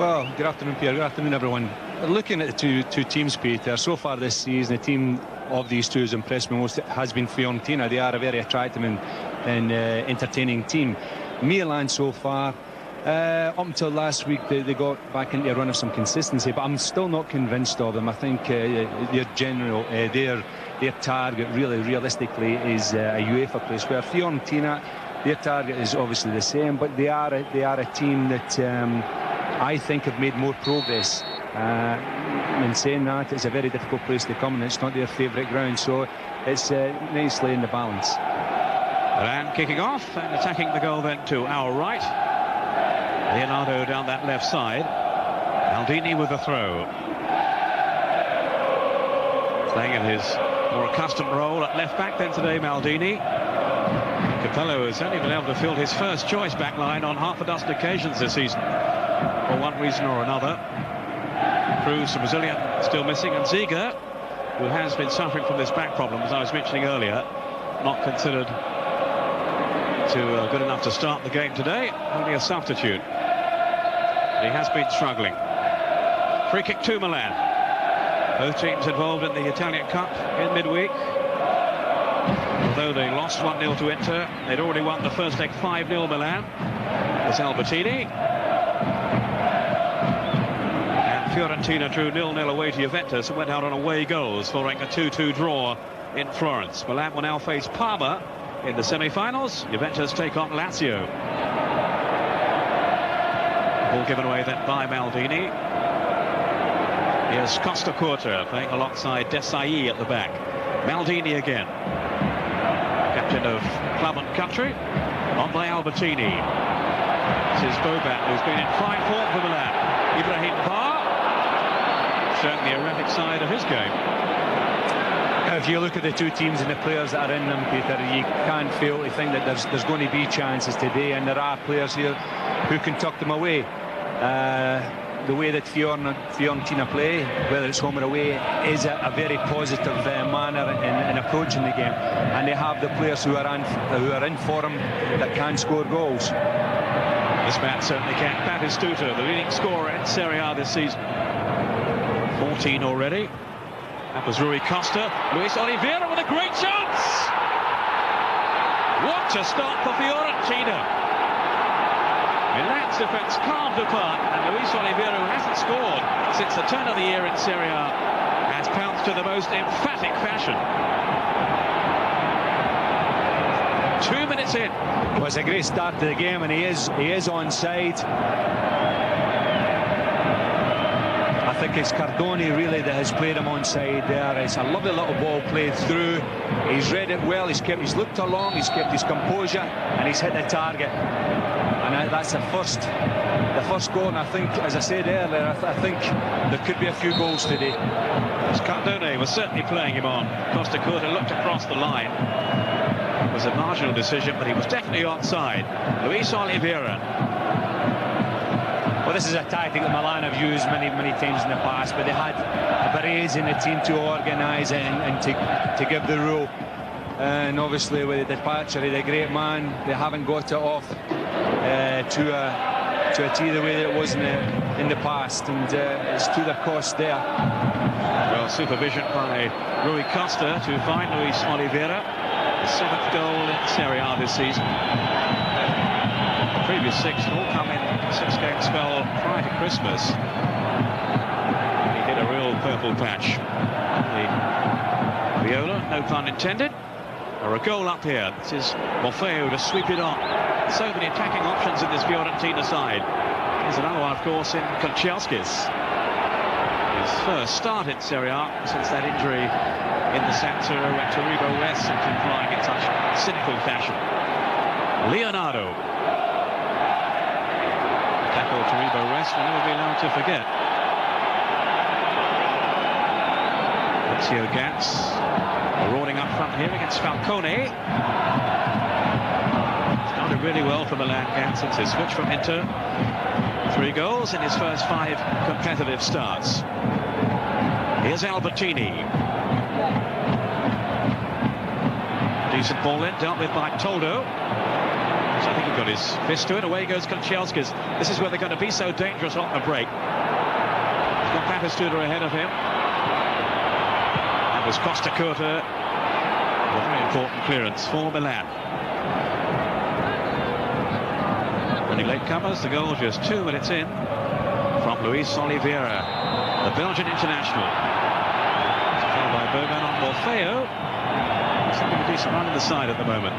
Well, good afternoon, Pierre. Good afternoon, everyone. Looking at the two teams, Peter, so far this season, the team of these two has impressed me most has been Fiorentina. They are a very attractive and entertaining team. Milan so far, up until last week, they got back into a run of some consistency, but I'm still not convinced of them. I think their target really realistically is a UEFA place, where Fiorentina, their target is obviously the same, but they are a team that I think have made more progress. In saying that, it's a very difficult place to come, and it's not their favourite ground, so it's nicely in the balance. And kicking off and attacking the goal then to our right. Leonardo down that left side. Maldini with the throw. Playing in his more accustomed role at left back then today, Maldini. Capello has only been able to field his first choice back line on half a dozen occasions this season, for one reason or another. Cruz, the Brazilian, still missing, and Ziga, who has been suffering from this back problem, as I was mentioning earlier, not considered good enough to start the game today, only a substitute. He has been struggling. Free kick to Milan. Both teams involved in the Italian Cup in midweek. Although they lost 1-0 to Inter, they'd already won the first leg 5-0 Milan. It's Albertini. And Fiorentina drew 0-0 away to Juventus and went out on away goals, following a 2-2 draw in Florence. Milan will now face Parma in the semi-finals. Juventus take on Lazio. Ball given away then by Maldini. Here's Costacurta playing alongside Desailly at the back. Maldini again. Captain of club and country. On by Albertini. This is Boban, who's been in fine form for Milan. Ibrahim Ba showing the erratic side of his game. If you look at the two teams and the players that are in them, Peter, you can't fail to think that there's going to be chances today, and there are players here who can tuck them away. The way that Fiorentina play, whether it's home or away, is a very positive manner in approaching the game, and they have the players who are in form that can score goals. This man certainly can. Batistuta, the leading scorer in Serie A this season, 14 already. That was Rui Costa. Luís Oliveira with a great chance. What a start for Fiorentina. Milan's defence calmed apart, and Luís Oliveira, who hasn't scored since the turn of the year in Serie A, has pounced to the most emphatic fashion. 2 minutes in. Well, it's a great start to the game, and he is onside. I think it's Cardone really that has played him onside there. It's a lovely little ball played through. He's read it well. He's looked along. He's kept his composure, and he's hit the target. And that's the first goal. And I think, as I said earlier, I think there could be a few goals today. Cardone was certainly playing him on. Costacurta looked across the line. It was a marginal decision, but he was definitely onside. Luís Oliveira. Well, this is a tactic that Milan have used many times in the past, but they had Baresi in the team to organise and to give the rule. And obviously, with the departure of the great man, they haven't got it off to a T the way that it was in the past, and it's to their cost there. Well, supervision by Rui Costa to find Luís Oliveira. The 7th goal in Serie A this season. The previous 6 all come in a 6-game spell prior to Christmas. He hit a real purple patch. The Viola, no pun intended. Or a goal up here. This is Morfeo to sweep it on. So many attacking options in this Fiorentina side. Here's another one, of course, in Kanchelskis. His first start in Serie A since that injury in the Santa when Toribio West and flying in such cynical fashion. Leonardo. Tackle Toribio West will never be allowed to forget. Maurizio Ganz marauding up front here against Falcone. Started really well for Milan, Ganz, since his switch from Inter. 3 goals in his first 5 competitive starts. Here's Albertini. Decent ball in, dealt with by Toldo. I think he got his fist to it. Away goes Kanchelskis. This is where they're going to be so dangerous on the break. He's got Batistuta ahead of him. That was Costacurta. A very important clearance for Milan. Many latecomers. The goal just 2 minutes in from Luís Oliveira, the Belgian international. Followed by Boban on Morfeo. He's having a decent run in the side at the moment.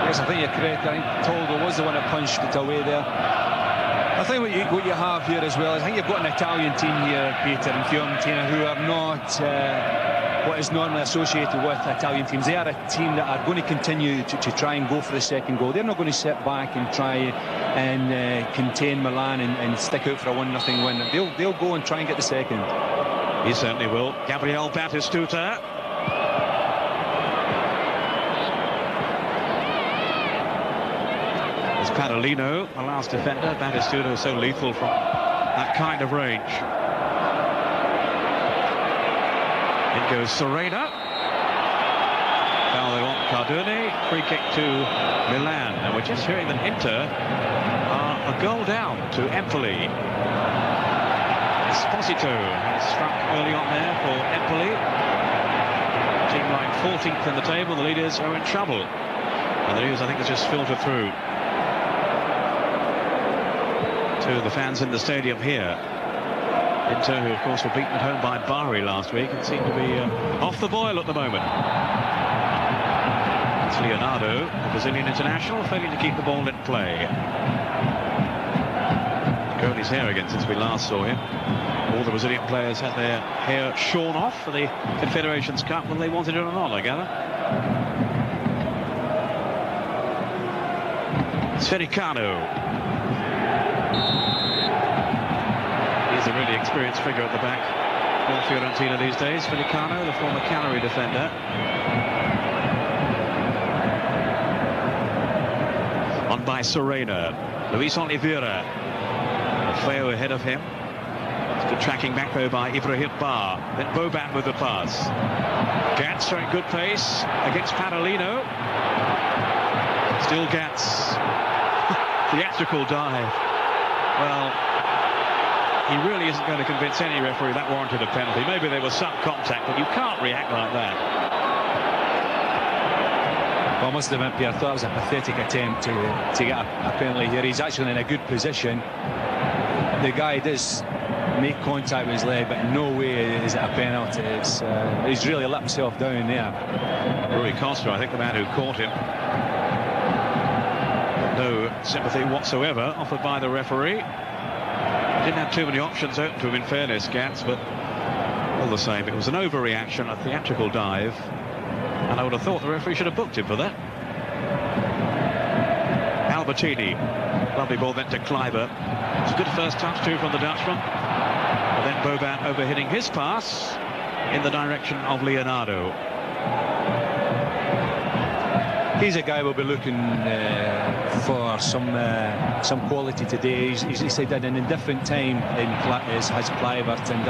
Yes, I think you're correct. I think Toldo was the one that punched it away there. I think what you have here as well, I think you've got an Italian team here, Peter, and Fiorentina, who are not what is normally associated with Italian teams. They are a team that are going to continue to try and go for the second goal. They're not going to sit back and try and contain Milan and stick out for a 1-0 win. They'll go and try and get the second. He certainly will. Gabriel Batistuta. It's Padalino, the last defender. Batistuta is so lethal from that kind of range. In goes Serena. Foul they want Cardone. Free kick to Milan. And we're just hearing that Inter are a goal down to Empoli. Esposito has struck early on there for Empoli. Team lying 14th in the table. The leaders are in trouble. And the news, I think, has just filtered through to the fans in the stadium here. Inter, who of course were beaten at home by Bari last week and seem to be off the boil at the moment. It's Leonardo, the Brazilian international, failing to keep the ball in play. Grown his hair again since we last saw him. All the Brazilian players had their hair shorn off for the Confederations Cup when they wanted it or not, I gather. It's Firicano. He's a really experienced figure at the back for Fiorentina these days. Firicano, the former Cagliari defender. On by Serena. Luís Oliveira. Morfeo ahead of him. Good tracking back though by Ibrahim Ba. Then Boban with the pass. Ganz showing good pace against Padalino. Still Ganz. Theatrical dive. Well, he really isn't going to convince any referee that warranted a penalty. Maybe there was some contact, but you can't react like that. Well, I must admit, Pierre, I thought it was a pathetic attempt to get a penalty here. He's actually in a good position. The guy does make contact with his leg, but in no way is it a penalty. He's really let himself down there. Rui Costa, I think the man who caught him. No sympathy whatsoever offered by the referee. Didn't have too many options open to him, in fairness, Ganz, but all the same, it was an overreaction, a theatrical dive, and I would have thought the referee should have booked him for that. Albertini, lovely ball then to Kleiber. It's a good first touch too from the Dutchman. And then Boban overhitting his pass in the direction of Leonardo. He's a guy we'll be looking for some quality today. He's said that in a different time has Kluivert, and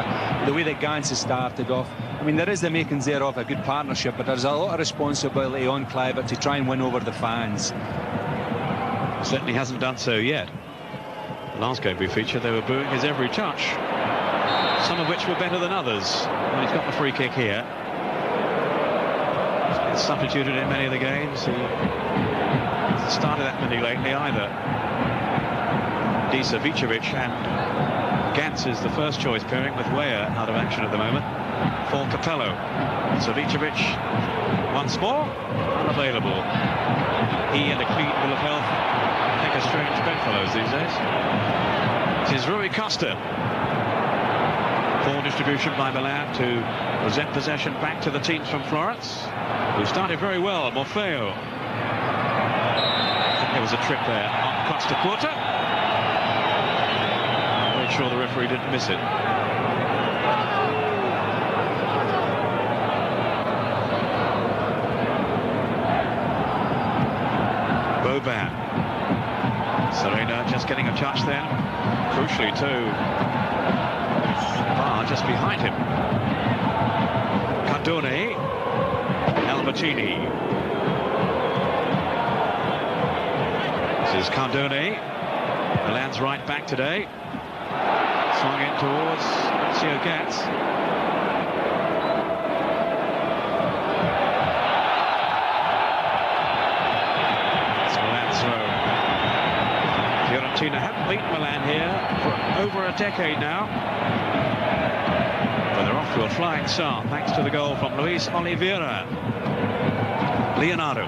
the way that Ganz has started off. I mean, there is the makings there of a good partnership, but there's a lot of responsibility on Kluivert to try and win over the fans. Certainly hasn't done so yet. The last game we featured, they were booing his every touch, some of which were better than others. Well, he's got the free kick here. He's been substituted in many of the games. He hasn't started that many lately either. Savicevic and Ganz is the first choice pairing, with Weah out of action at the moment for Capello. Savicevic once more unavailable. He and a clean bill of health, I think, are strange bedfellows these days. This is Rui Costa. Poor distribution by Milan to present possession back to the teams from Florence, who started very well. Morfeo. I think there was a trip there on Costacurta. Made sure the referee didn't miss it. Boban. Serena just getting a touch then. Crucially too. Ba just behind him. Cardone. Albertini. This is Cardone, Milan's right back today. Swung in towards Massimo Ganz. It's Milan's throw. Fiorentina haven't beaten Milan here for over a decade now. But they're off to a flying start thanks to the goal from Luís Oliveira. Leonardo.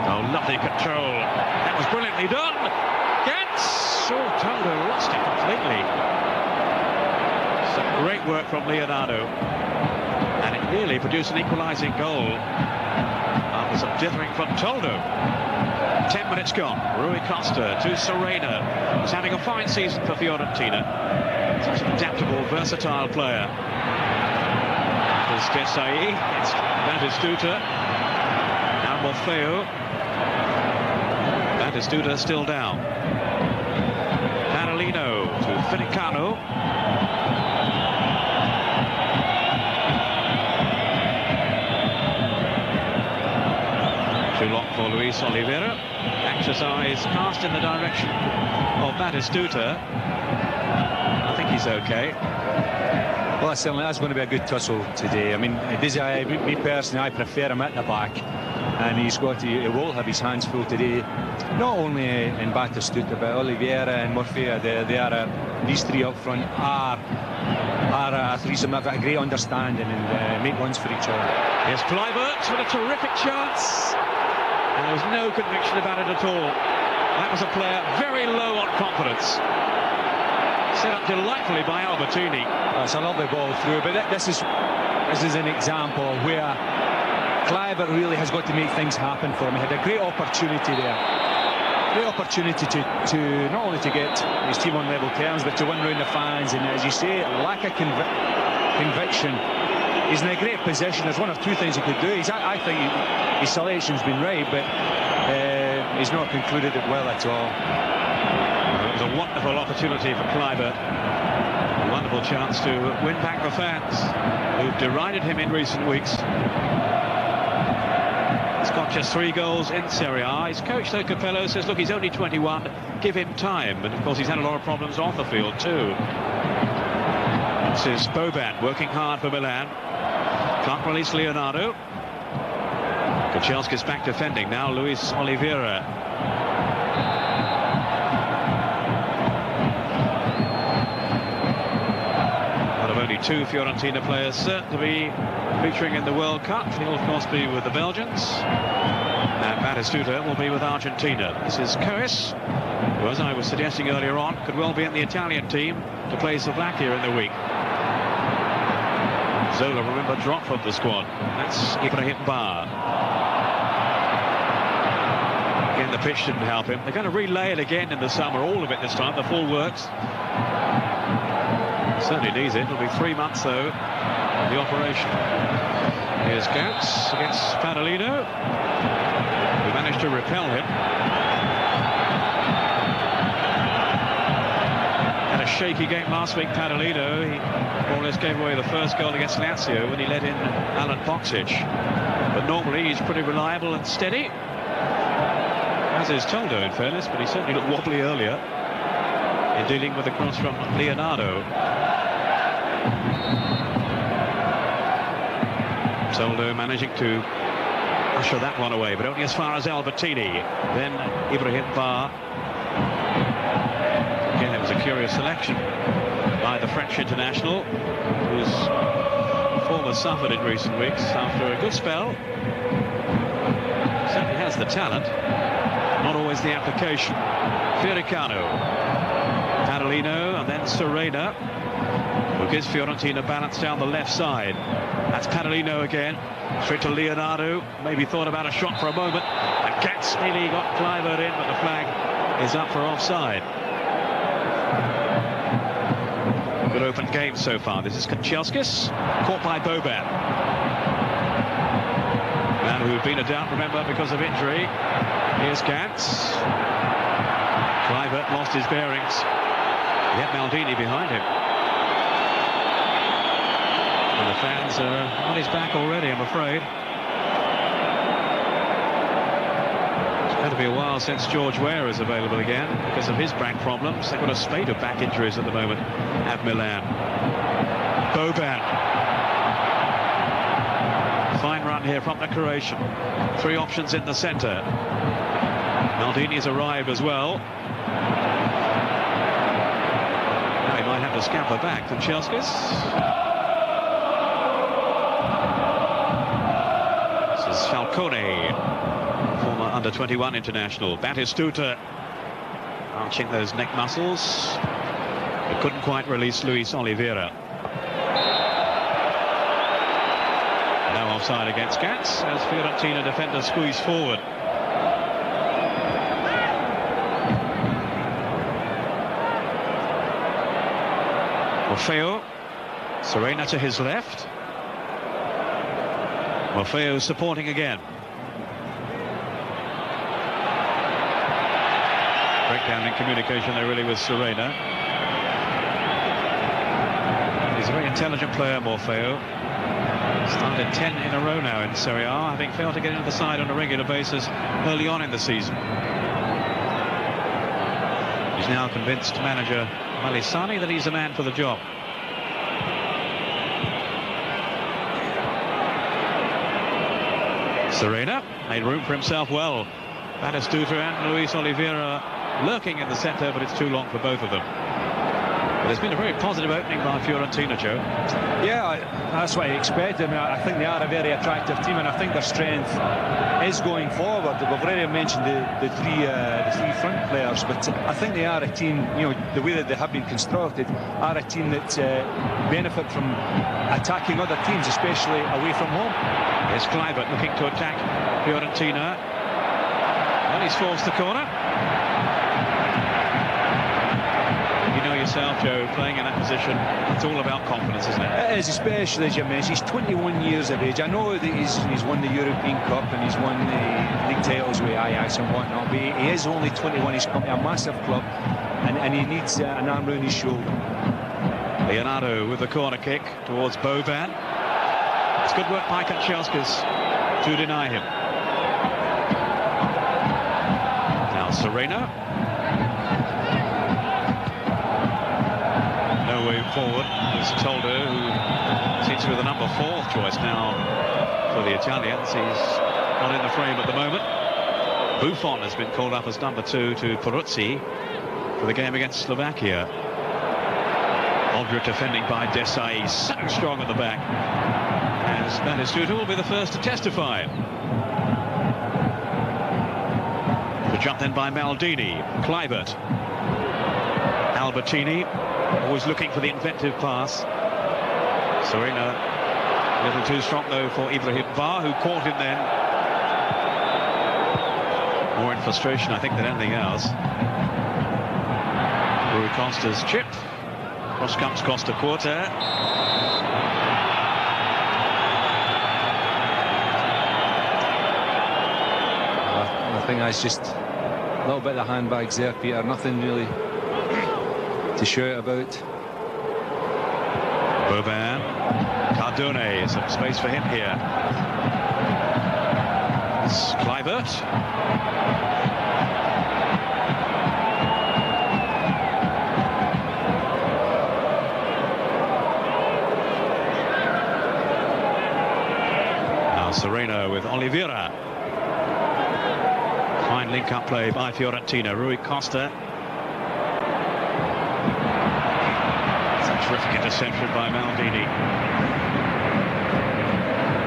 Oh, lovely control. That was brilliantly done. Ganz. Oh, Toldo lost it completely. Some great work from Leonardo. And it really produced an equalising goal after some dithering from Toldo. 10 minutes gone. Rui Costa to Serena. He's having a fine season for Fiorentina. Such an adaptable, versatile player. There's Desailly. It's Batistuta. Now Morfeo. Batistuta still down. Padalino to Firicano. Too long for Luís Oliveira. Anxious eyes cast in the direction of Batistuta. I think he's okay. Well, certainly that's going to be a good tussle today. I mean, me personally, I prefer him at the back, and he will have his hands full today. Not only in Batistuta, but Oliveira and Morfeo. These three up front are a threesome that have a great understanding and make runs for each other. Here's Kluivert with a terrific chance. And there was no conviction about it at all. That was a player very low on confidence. Set up delightfully by Albertini. It's a lovely ball through, but this is an example where Kluivert really has got to make things happen for him. He had a great opportunity there. Great opportunity to not only to get his team on level terms, but to win round the fans. And as you say, lack of conviction. He's in a great position. There's one of two things he could do. I think his selection's been right, but he's not concluded it well at all. It was a wonderful opportunity for Kluivert. A wonderful chance to win back the fans who've derided him in recent weeks. He's got just 3 goals in Serie A. His coach, though, Capello, says, look, he's only 21, give him time. And, of course, he's had a lot of problems off the field, too. This is Boban working hard for Milan. Can't release Leonardo. Kanchelskis back defending. Now Luís Oliveira. One of only 2 Fiorentina players certain to be featuring in the World Cup. He'll, of course, be with the Belgians. And Batistuta will be with Argentina. This is Cois, who, as I was suggesting earlier on, could well be in the Italian team to play Slovakia in the week. Zola, remember, dropped from the squad. That's Ibrahim Ba. Again, the pitch didn't help him. They're going to relay it again in the summer, all of it this time, the full works. Certainly needs it. It'll be 3 months, though, the operation. Here's Ganz against Padalino, who managed to repel him. Had a shaky game last week, Padalino. He more or less gave away the first goal against Lazio when he let in Alan Boksic. But normally he's pretty reliable and steady, as is Toldo, in fairness, but he certainly looked wobbly earlier in dealing with the cross from Leonardo. Toldo managing to usher that one away, but only as far as Albertini. Then Ibrahim Ba. Again, it was a curious selection by the French international, whose form has suffered in recent weeks after a good spell. Certainly has the talent, not always the application. Firicano, Padalino, and then Serena, who gives Fiorentina balance down the left side. That's Padalino again, straight to Leonardo. Maybe thought about a shot for a moment, and Ganz nearly got Kluivert in, but the flag is up for offside. Good open game so far. This is Kanchelskis, caught by Boban. Man who had been a doubt, remember, because of injury. Here's Ganz. Kluivert lost his bearings. He had Maldini behind him. And the fans are on his back already, I'm afraid. It's going to be a while since George Weah is available again because of his back problems. They've got a spate of back injuries at the moment at Milan. Boban. Fine run here from the Croatian. 3 options in the centre. Maldini's arrived as well. Now he might have to scamper back. Kanchelskis. This is Falcone, former under-21 international. Batistuta arching those neck muscles. But couldn't quite release Luís Oliveira. No offside against Ganz as Fiorentina defenders squeeze forward. Morfeo, Serena to his left. Morfeo supporting again. Breakdown in communication there really with Serena. He's a very intelligent player, Morfeo. Started 10 in a row now in Serie A, having failed to get into the side on a regular basis early on in the season. He's now convinced manager Malisani that he's the man for the job. Serena made room for himself well. Batistuta and Luís Oliveira lurking in the centre, but it's too long for both of them. But there's been a very positive opening by Fiorentina, Joe. Yeah, that's what I expected. I mean, I think they are a very attractive team, and I think their strength is going forward. We've already mentioned the three front players, but I think they are a team, you know, the way that they have been constructed, are a team that benefit from attacking other teams, especially away from home. Here's Kluivert looking to attack Fiorentina. And he's forced the corner. You know yourself, Joe, playing in that position, it's all about confidence, isn't it? It is, especially as you mentioned. He's 21 years of age. I know that he's won the European Cup and he's won the league titles with Ajax and whatnot, but he is only 21. He's come to a massive club, and he needs an arm round his shoulder. Leonardo with the corner kick towards Boban. It's good work by Kanchelskis to deny him. Now Serena. No way forward. There's Toldo, who seems to be the number 4 choice now for the Italians. He's not in the frame at the moment. Buffon has been called up as number 2 to Peruzzi for the game against Slovakia. Aldrich defending by Desailly, so strong at the back. As Batistuta will be the first to testify. The jump then by Maldini. Kluivert. Albertini, always looking for the inventive pass. Serena, a little too strong though for Ibrahim Ba, who caught him then. More in frustration, I think, than anything else. Rui Costa's chip. Cross comes Costacurta. I think that's just a little bit of handbags there, Peter. Nothing really to shout about. Boban. Cardone, some space for him here. It's Kluivert. Now Serena with Oliveira. Fine link-up play by Fiorentina. Rui Costa. It's a terrific interception by Maldini.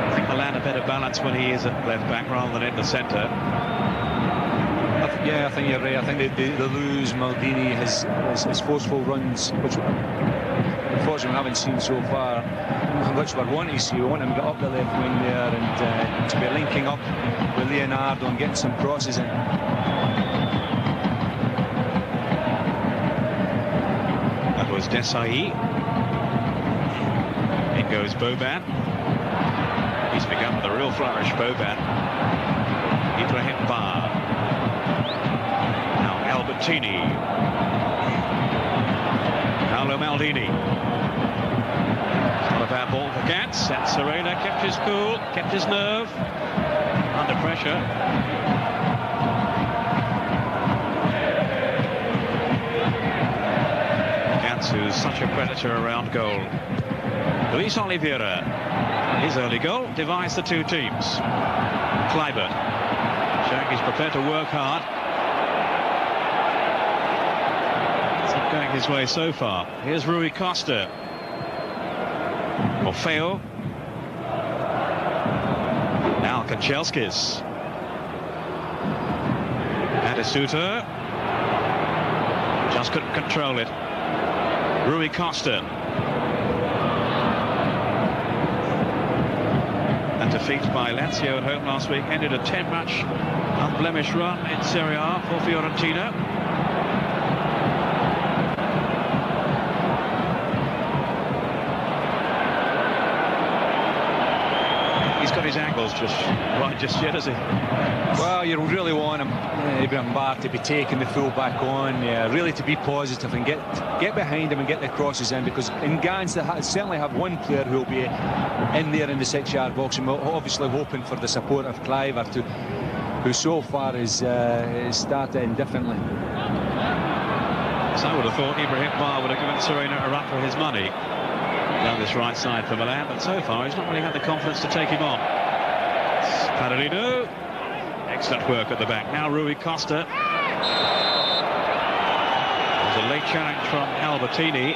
I think Milan a better balance when he is at left back rather than in the centre. Yeah, I think you're right. I think they lose Maldini, his forceful runs, which unfortunately we haven't seen so far, which we're wanting to see. We want him to get up the left wing there and to be linking up with Leonardo and getting some crosses in. That was Desailly. In goes Boban. He's begun with a real flourish, Boban. Ibrahim Ba. Now Albertini. Paulo Maldini. Not a bad ball for Ganz. And Serena kept his cool, kept his nerve. Under pressure. Ganz, who's such a predator around goal. Luís Oliveira, his early goal divides the two teams. Kluivert showing he's prepared to work hard. It's not going his way so far. Here's Rui Costa. Morfeo. Now Kanchelskis. Batistuta. Just couldn't control it. Rui Costa. And defeat by Lazio at home last week ended a 10-match unblemished run in Serie A for Fiorentina. He's got his angles just right just yet, has he? Well, you really want him, Ibrahim Ba, to be taking the full back on, really to be positive and get behind him and get the crosses in, because in Ganz they certainly have one player who will be in there in the 6-yard box, and we're obviously hoping for the support of Kluivert, who so far is started indifferently. So I would have thought Ibrahim Ba would have given Serena a run for his money down this right side for Milan, but so far he's not really had the confidence to take him on. Padalino, excellent work at the back. Now Rui Costa. There's a late challenge from Albertini.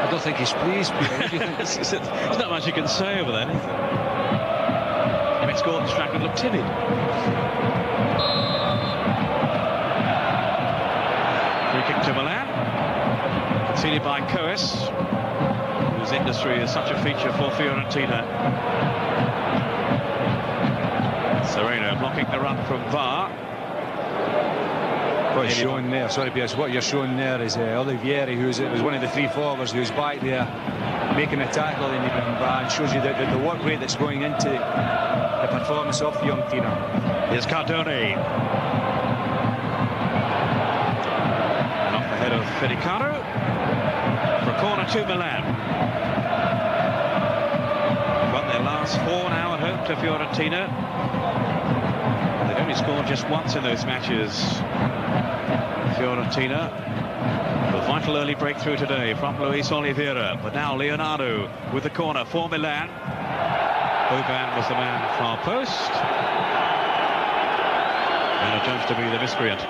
I don't think he's pleased. There's not much you can say over that, is there? I mean, Gordon Strachan looked timid. Free kick to Milan. Conceded by Cois, whose industry is such a feature for Fiorentina. Serena blocking the run from Ba. What you're showing there, sorry Piers, what you're showing there is Oliveira, who was one of the three forwards who's back there making a tackle in Ibrahim Ba, and shows you the work rate that's going into the performance of Fiorentina. Here's Cardone. And off the head of Firicano for a corner to Milan. Won their last 4 now at home to Fiorentina. They've only scored just once in those matches. Fiorentina. A vital early breakthrough today from Luís Oliveira, but now Leonardo with the corner for Milan. Boban was the man far post, and adjudged to be the miscreant.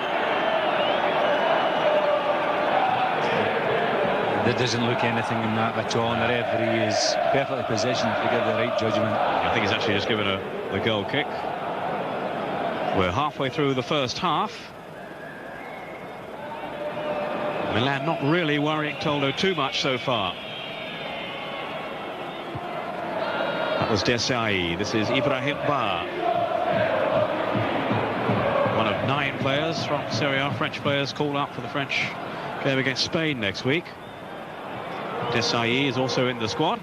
There doesn't look anything in that at all, and the referee is perfectly positioned to give the right judgment. I think he's actually just given the goal kick. We're halfway through the first half. Milan not really worrying Toldo too much so far. That was Desailly. This is Ibrahim Ba. One of 9 players from Serie A, French players called up for the French game against Spain next week. Desailly is also in the squad.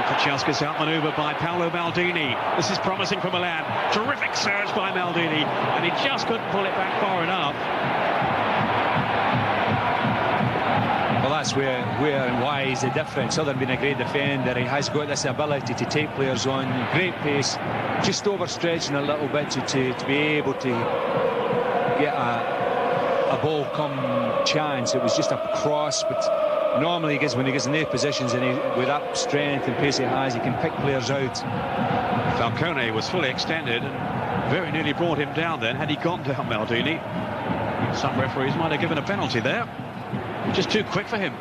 Kanchelskis outmanoeuvred by Paulo Maldini. This is promising for Milan. Terrific surge by Maldini, and he just couldn't pull it back far enough. Well, that's where and why he's the difference. Other than being a great defender, he has got this ability to take players on, great pace, just overstretching a little bit to be able to get a ball come chance. It was just a cross, but normally when he gets in those positions, and with that strength and pace he has, he can pick players out. Falcone was fully extended and very nearly brought him down then. Had he gone down, Maldini, some referees might have given a penalty there. Just too quick for him.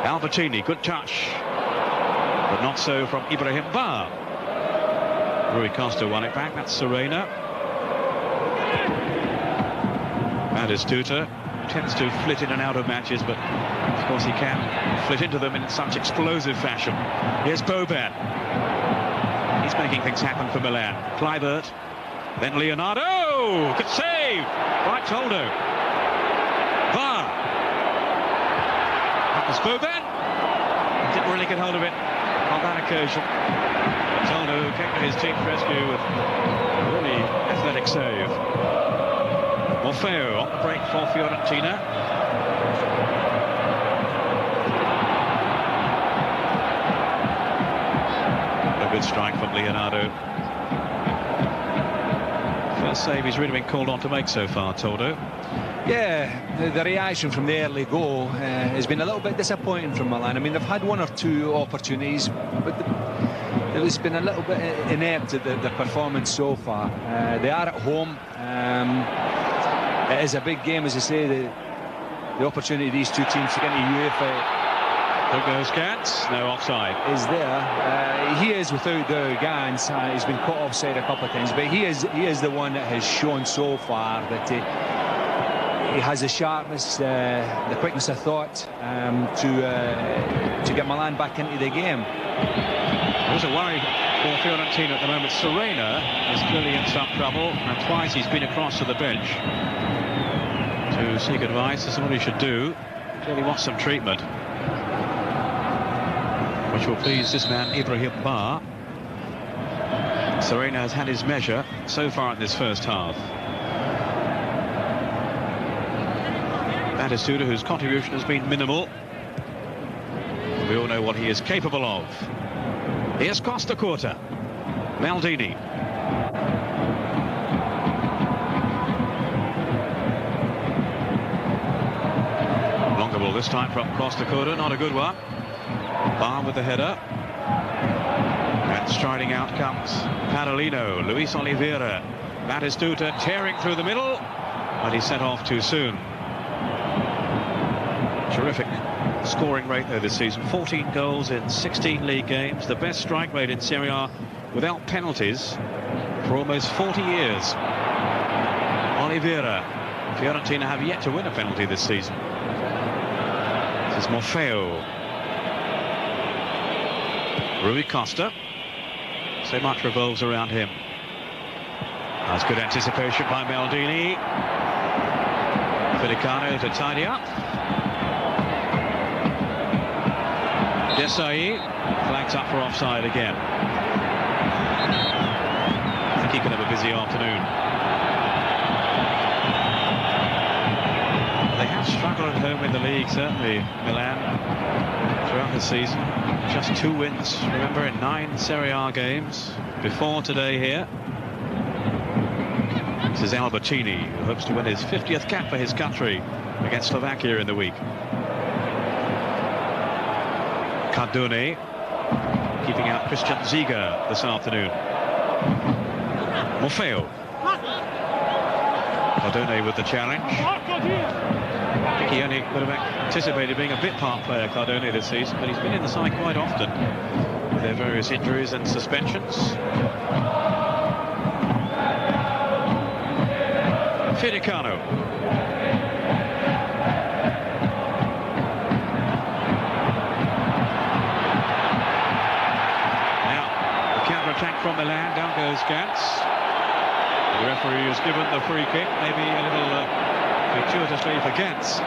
Albertini, good touch, but not so from Ibrahim Ba. Rui Costa won it back. That's Serena. Batistuta tends to flit in and out of matches, but of course he can flit into them in such explosive fashion. Here's Boban. He's making things happen for Milan. Kluivert, then Leonardo. Good save by Toldo. Ba. That was Boban. Didn't really get hold of it on that occasion. But Toldo came to his team's rescue with a really athletic save. Morfeo on the break for Fiorentina. A good strike from Leonardo. worst save he's really been called on to make so far, Toldo. Yeah, the reaction from the early goal has been a little bit disappointing from Milan. I mean, they've had one or two opportunities, but it's been a little bit inept at the performance so far. They are at home. It is a big game, as I say. The opportunity of these two teams to get into UEFA. There goes Ganz, no offside. Is there. He is without doubt Ganz. He's been caught offside a couple of times, but he is the one that has shown so far that he has the sharpness, the quickness of thought to get Milan back into the game. There's a worry for Fiorentina at the moment. Serena is clearly in some trouble, and twice he's been across to the bench to seek advice as to what he should do. Clearly wants some treatment, which will please this man Ibrahim Ba. Serena has had his measure so far in this first half. Batistuta, whose contribution has been minimal. We all know what he is capable of. Here's Costacurta. Maldini. Longer ball this time from Costacurta, not a good one. Ba with the header. And striding out comes Padalino, Luís Oliveira. Batistuta tearing through the middle, but he's sent off too soon. Terrific scoring rate though this season. 14 goals in 16 league games. The best strike rate in Serie A without penalties for almost 40 years. Oliveira. Fiorentina have yet to win a penalty this season. This is Morfeo. Rui Costa. So much revolves around him. That's good anticipation by Maldini. Firicano to tidy up. Desailly flags up for offside again. I think he could have a busy afternoon. They have struggled at home in the league, certainly, Milan, throughout the season. Just 2 wins, remember, in 9 Serie A games before today here. This is Albertini, who hopes to win his 50th cap for his country against Slovakia in the week. Cardone keeping out Christian Ziga this afternoon. Morfeo. Cardone with the challenge. I think he only would have anticipated being a bit part player, Cardone, this season, but he's been in the side quite often with their various injuries and suspensions. Firicano. Attack from Milan, down goes Ganz. The referee has given the free kick, maybe a little fortuitously for Ganz.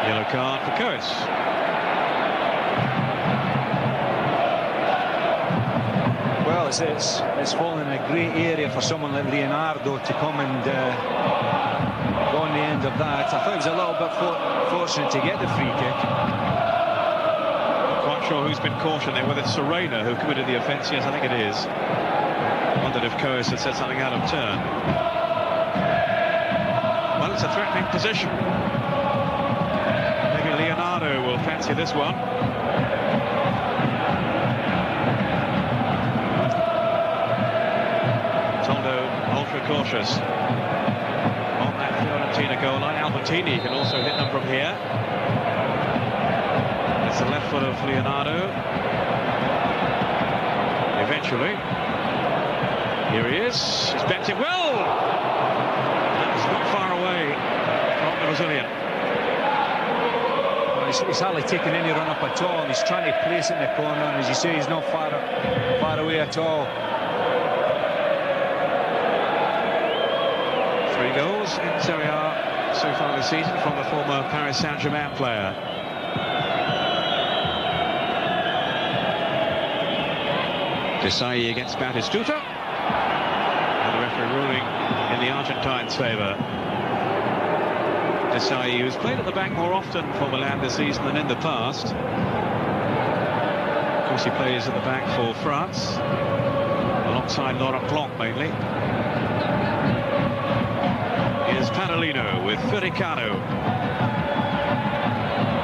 Yellow card for Cois. Well, it's fallen in a great area for someone like Leonardo to come and go on the end of that. I thought it was a little bit fortunate to get the free kick. Sure who's been caught in there, whether it's Serena who committed the offence. Yes, I think it is. Wondered if Cois had said something out of turn. Well, it's a threatening position. Maybe Leonardo will fancy this one. Toldo ultra cautious on that Fiorentina goal line. Albertini can also hit them from here. It's the left foot of Leonardo. Eventually. Here he is. He's bent it well. That's not far away from the Brazilian. Well, he's hardly taken any run up at all. He's trying to place it in the corner, and as you say, he's not far away at all. 3 goals in Serie A so far this season from the former Paris Saint-Germain player. Desailly against Batistuta. And the referee ruling in the Argentines' favour. Desailly, who's played at the back more often for Milan this season than in the past. Of course, he plays at the back for France. alongside Laurent Blanc mainly. Here's Padalino with Firicano.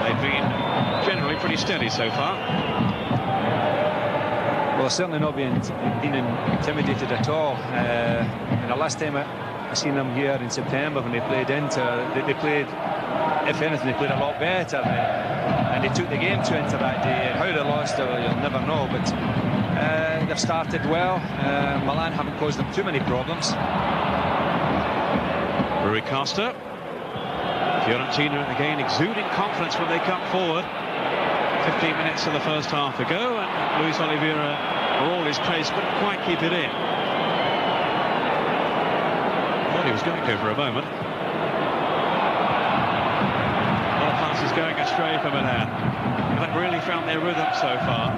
They've been generally pretty steady so far. Well, certainly not being intimidated at all. And the last time I seen them here in September when they played Inter, they played, if anything, they played a lot better. And they took the game to Inter that day. How they lost, you'll never know. But they've started well. Milan haven't caused them too many problems. Rui Costa. Fiorentina again exuding confidence when they come forward. 15 minutes of the first half to go, and Luís Oliveira, for all his pace, couldn't quite keep it in. Thought he was going to for a moment. A lot of passes going astray for Milan. They haven't really found their rhythm so far.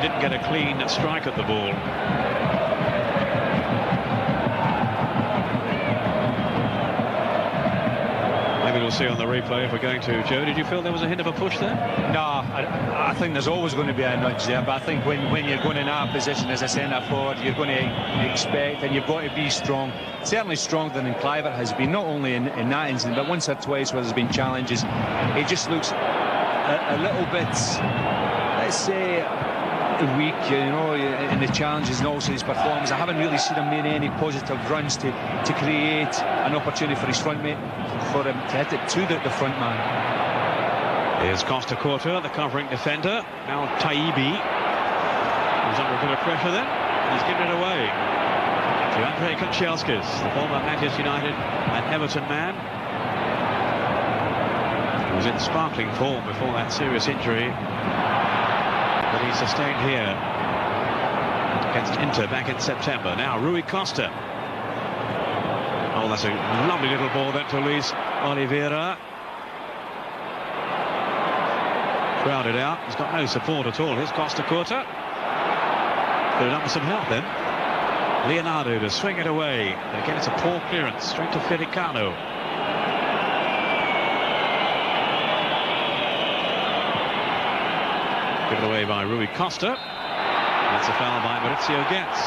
Didn't get a clean strike at the ball. Maybe we'll see on the replay if we're going to. Joe, did you feel there was a hint of a push there? No, I think there's always going to be a nudge there, but I think when you're going in that position as a centre forward, you're going to expect, and you've got to be strong, certainly stronger than Kluivert has been, not only in that incident, but once or twice where there's been challenges. He just looks a little bit, let's say, weak, you know, in the challenges and also his performance. I haven't really seen him make any positive runs to create an opportunity for his frontmate, for him to hit it to the front man. Here's Costacurta, the covering defender. Now Taibi, who's under a bit of pressure then. He's given it away to Andrei Kanchelskis, the former Manchester United and Everton man. He was in sparkling form before that serious injury that he sustained here against Inter back in September. Now Rui Costa. Oh, that's a lovely little ball then to Luís Oliveira. Crowded out. He's got no support at all. Here's Costacurta. Could have done with some help then. Leonardo to swing it away. And again, it's a poor clearance straight to Firicano. Given away by Rui Costa. That's a foul by Maurizio Ganz.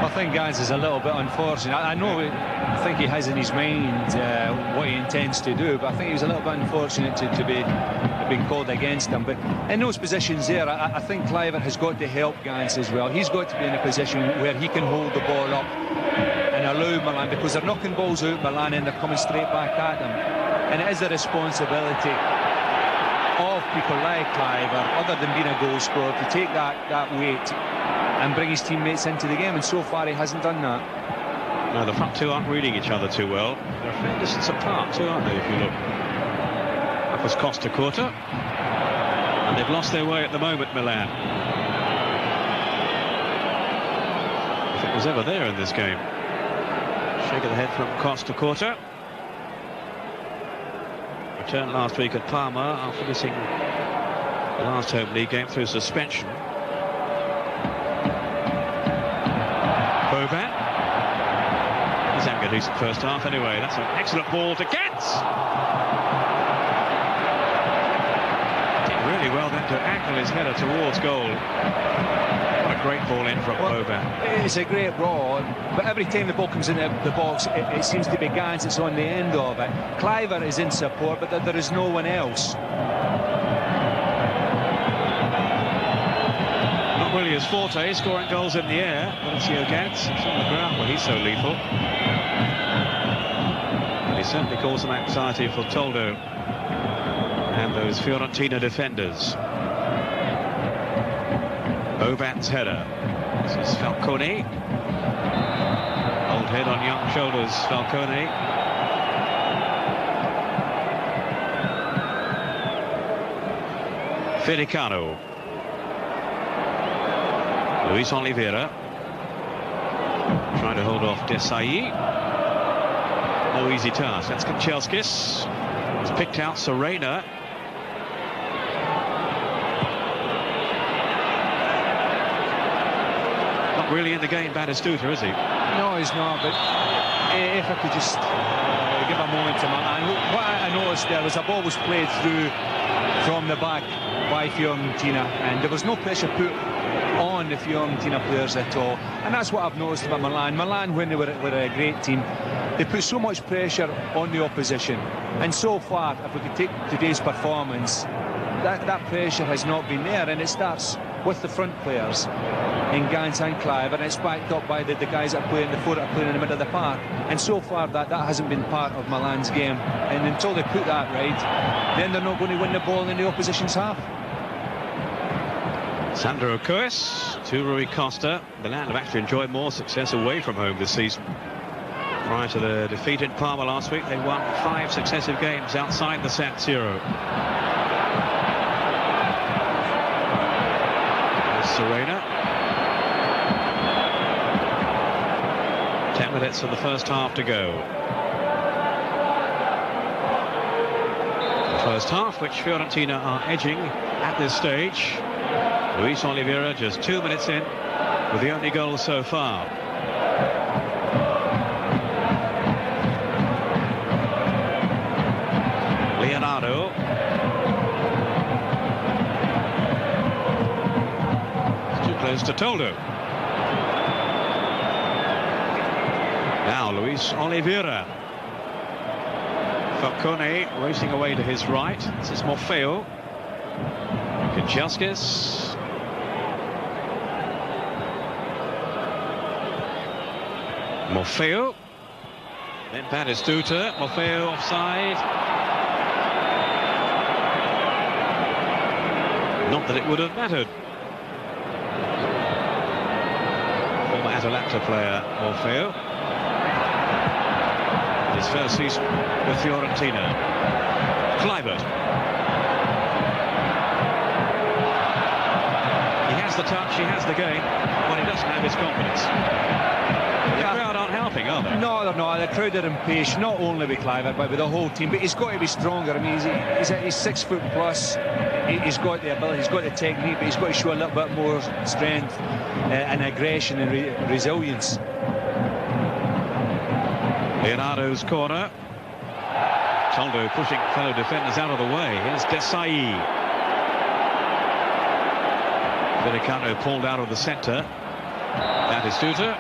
I think Ganz is a little bit unfortunate. I think he has in his mind what he intends to do, but I think he was a little bit unfortunate to be being called against him. But in those positions there, I think Kluivert has got to help Ganz as well. He's got to be in a position where he can hold the ball up and allow Milan, because they're knocking balls out Milan and they're coming straight back at them. And it is the responsibility of people like Kluivert, other than being a goal scorer, to take that weight and bring his teammates into the game, and so far he hasn't done that. No, the front two aren't reading each other too well. They're a fair distance apart too, aren't they, if you look. That was Costacurta. And they've lost their way at the moment, Milan. If it was ever there in this game. Shake of the head from Costacurta. Returned last week at Parma after missing the last home league game through suspension. Boban. He's having a decent first half anyway. That's an excellent ball to Ganz. Did really well then to angle his header towards goal. What a great ball in from Boban. It's a great ball, but every time the ball comes into the box, it seems to be Ganz that's on the end of it. Kluivert is in support, but there is no one else. Not really his forte, scoring goals in the air. Maurizio Ganz, it's on the ground where he's so lethal. And he certainly caused some anxiety for Toldo and those Fiorentina defenders. Boban's header. This is Falcone. Old head on young shoulders, Falcone. Firicano. Luís Oliveira trying to hold off Desailly. No easy task. That's Kanchelskis. He's picked out Serena. Not really in the game, Batistuta, is he? No, he's not, but if I could just give a moment to Milan. What I noticed there was a ball was played through from the back by Fiorentina, and there was no pressure put on the Fiorentina players at all, and that's what I've noticed about Milan. Milan, when they were a great team, they put so much pressure on the opposition, and so far, if we could take today's performance, that pressure has not been there, and it starts with the front players in Ganz and Clive, and it's backed up by the guys that are playing, the four that are playing in the middle of the park, and so far that hasn't been part of Milan's game, and until they put that right, then they're not going to win the ball in the opposition's half. Sandro Cois to Rui Costa. Milan have actually enjoyed more success away from home this season. Prior to the defeat in Parma last week, they won 5 successive games outside the San Siro. There's Serena. 10 minutes of the first half to go. The first half, which Fiorentina are edging at this stage. Luís Oliveira just 2 minutes in with the only goal so far. Leonardo. It's too close to Toldo. Now Luís Oliveira. Falcone racing away to his right. This is Morfeo. Kanchelskis. Morfeo. Then Batistuta. Morfeo offside. Not that it would have mattered. Former Atalanta player Morfeo. His first season with Fiorentina. Kluivert. He has the touch, he has the game. What he doesn't have is confidence. The crowd aren't helping, are they? No, they're not. The crowd are impatient, not only with Kluivert, but with the whole team. But he's got to be stronger. I mean, he's 6 foot plus. He's got the ability, he's got the technique, but he's got to show a little bit more strength and aggression and resilience. Leonardo's corner. Toldo pushing fellow defenders out of the way. Here's Desailly. Firicano pulled out of the centre. Batistuta.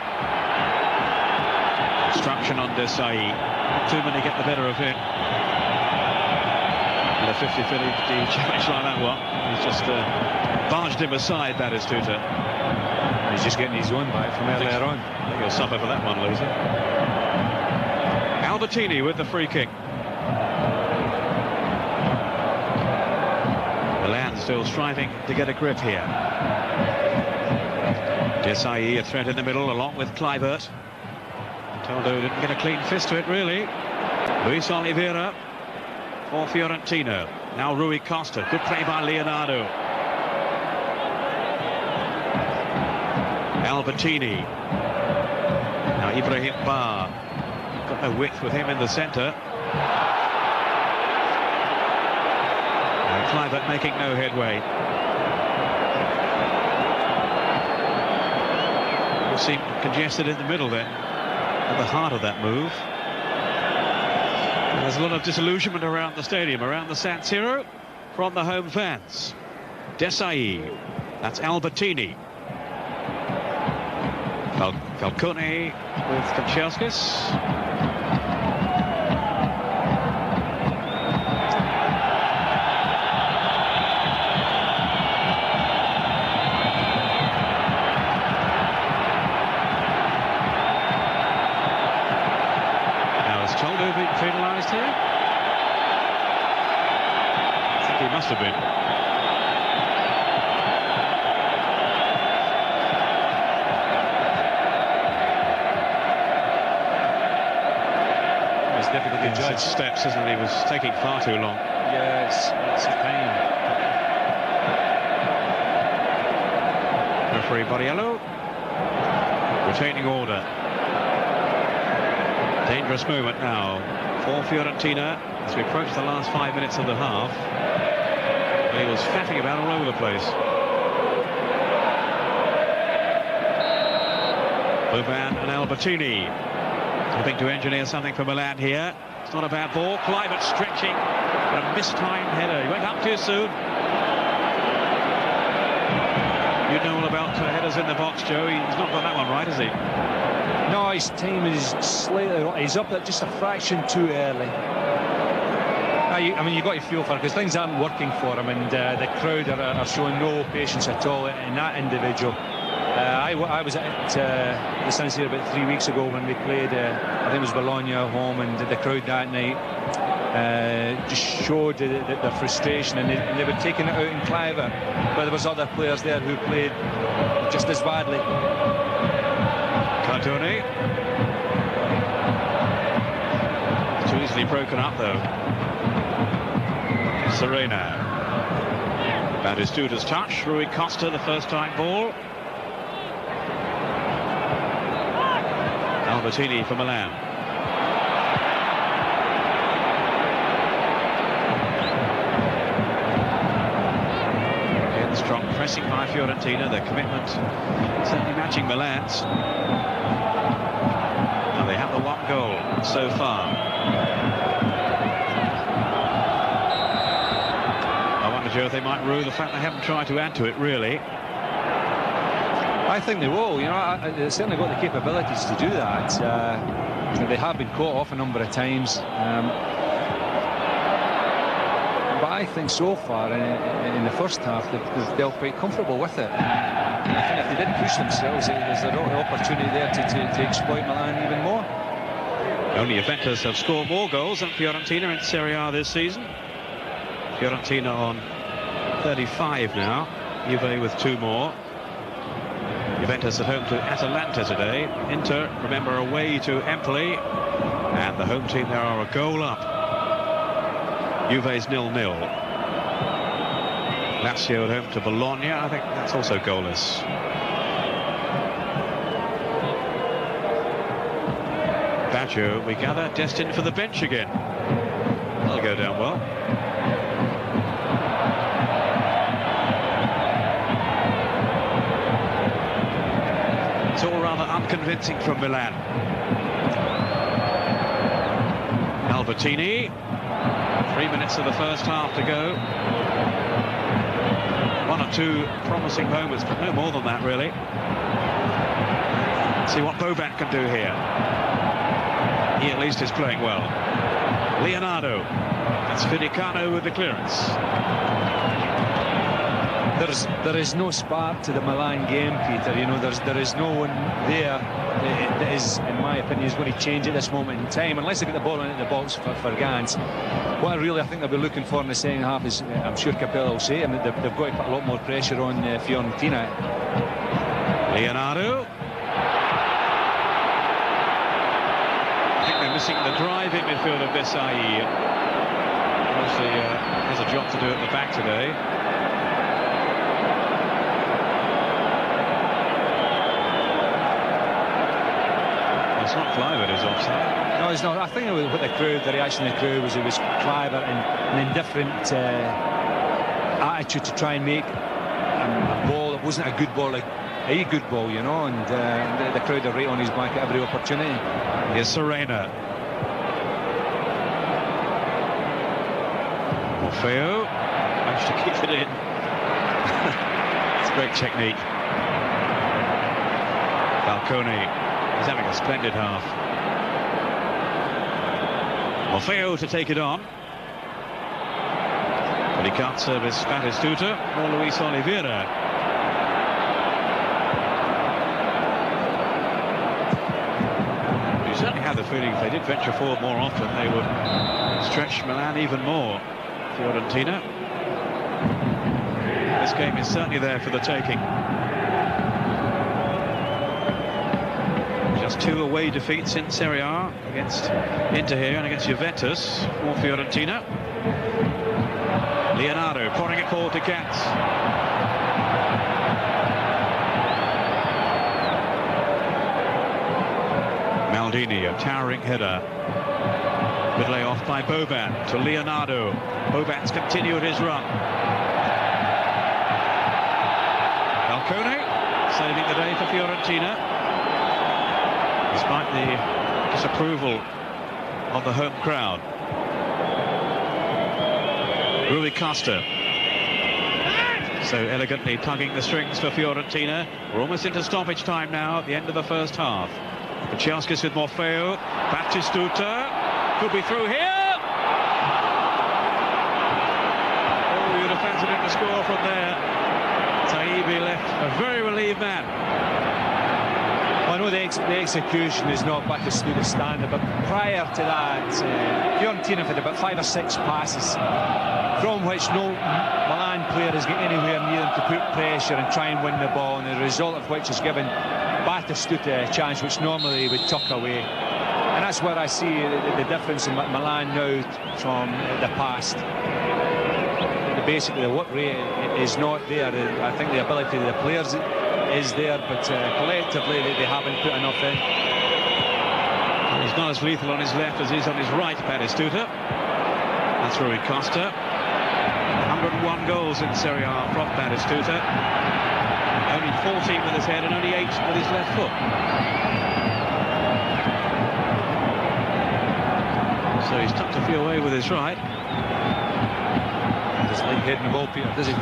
Obstruction on Desailly. Not too many get the better of him. And a 50-50 challenge like that one. He's just barged him aside, Batistuta. He's just getting his own back from earlier on. I think he'll suffer for that one, loser. Albertini with the free kick. Milan still striving to get a grip here. Desailly a threat in the middle along with Kluivert. Toldo didn't get a clean fist to it, really. Luís Oliveira for Fiorentina. Now Rui Costa. Good play by Leonardo. Albertini. Now Ibrahim Ba. Got no width with him in the centre. Kluivert making no headway. All seemed congested in the middle then, at the heart of that move. And there's a lot of disillusionment around the stadium, around the San Siro, from the home fans. Desailly. That's Albertini. Falcone with Kanchelskis. Penalised here? I think he must have been. It's difficult to judge. Steps, isn't it? He was taking far too long. Yeah, it's a pain. Referee Bariello retaining order. Dangerous moment now for Fiorentina as we approach the last 5 minutes of the half. He was faffing about all over the place. Boban and Albertini hoping to engineer something for Milan here. It's not a bad ball. Kluivert stretching, but a mistimed header. He went up too soon. You know all about headers in the box, Joe. He's not got that one right, has he? No, his time is slightly wrong. He's up at just a fraction too early. I mean, you've got to feel for him because things aren't working for him, and the crowd are showing no patience at all in that individual. I was at the San Siro about 3 weeks ago when we played, I think it was Bologna at home, and the crowd that night just showed their frustration, and they were taking it out in Kluivert, but there was other players there who played just as badly. Cardone. Too easily broken up though. Serena. Batistuta's touch. Rui Costa, the first time ball. Albertini for Milan. Again, strong pressing by Fiorentina. Their commitment certainly matching Milan's. And they have the one goal so far. I wonder, Joe, if they might rue the fact they haven't tried to add to it, really. I think they will. You know, they've certainly got the capabilities to do that. They have been caught off a number of times. But I think so far in the first half they're quite comfortable with it. I think if they didn't push themselves, there's an opportunity there to exploit Milan even more. Only Juventus have scored more goals than Fiorentina in Serie A this season. Fiorentina on 35 now. Juve with 2 more. Juventus at home to Atalanta today. Inter, remember, away to Empoli. And the home team there are a goal up. Juve's 0-0. Lazio at home to Bologna. I think that's also goalless. Baggio, we gather, destined for the bench again. That'll go down well. It's all rather unconvincing from Milan. Albertini. 3 minutes of the first half to go. 1 or 2 promising moments, but no more than that, really. See what Boban can do here. He at least is playing well. Leonardo. That's Firicano with the clearance. There is no spark to the Milan game, Peter. You know, there is no one there that is, in my opinion, is going to change at this moment in time, unless they get the ball into the box for Ganz. What I think they'll be looking for in the second half is, I'm sure Capello will say, they've got to put a lot more pressure on Fiorentina. Leonardo. I think they're missing the drive in midfield of Desailly. Obviously has a job to do at the back today. It's not Kluivert who's offside. No, it's not. I think with the crowd, the reaction of the crowd was Kluivert and an indifferent attitude to try and make a ball that wasn't a good ball, like a good ball, you know, and the crowd are right on his back at every opportunity. Here's Serena. Morfeo managed to keep it in. It's great technique. Falcone. He's having a splendid half. Morfeo to take it on. But he can't service Batistuta or Luís Oliveira. You certainly had the feeling if they did venture forward more often, they would stretch Milan even more. Fiorentina. This game is certainly there for the taking. Just 2 away defeats in Serie A against Inter here and against Juventus for Fiorentina. Leonardo pouring it forward to Ganz. Maldini, a towering header. Good layoff by Boban to Leonardo. Boban's continued his run. Falcone saving the day for Fiorentina, despite the disapproval of the home crowd. Rui Costa, so elegantly tugging the strings for Fiorentina. We're almost into stoppage time now at the end of the first half. Kanchelskis with Morfeo. Batistuta could be through here. Oh, you'd have fancied him to score from there. Taibi left a very relieved man. Well, I know the execution is not Batistuta standard, but prior to that, Fiorentina had about 5 or 6 passes from which no Milan player is getting anywhere near them to put pressure and try and win the ball, and the result of which has given Batistuta a chance which normally he would tuck away. And that's where I see the difference in Milan now from the past. Basically, the work rate is not there. I think the ability of the players is there, but collectively they haven't put enough in. He's not as lethal on his left as he is on his right, Batistuta. That's Rui Costa. 101 goals in Serie A from Batistuta. Only 14 with his head and only 8 with his left foot. So he's tucked a few away with his right. Doesn't like hitting the ball, Peter, does he?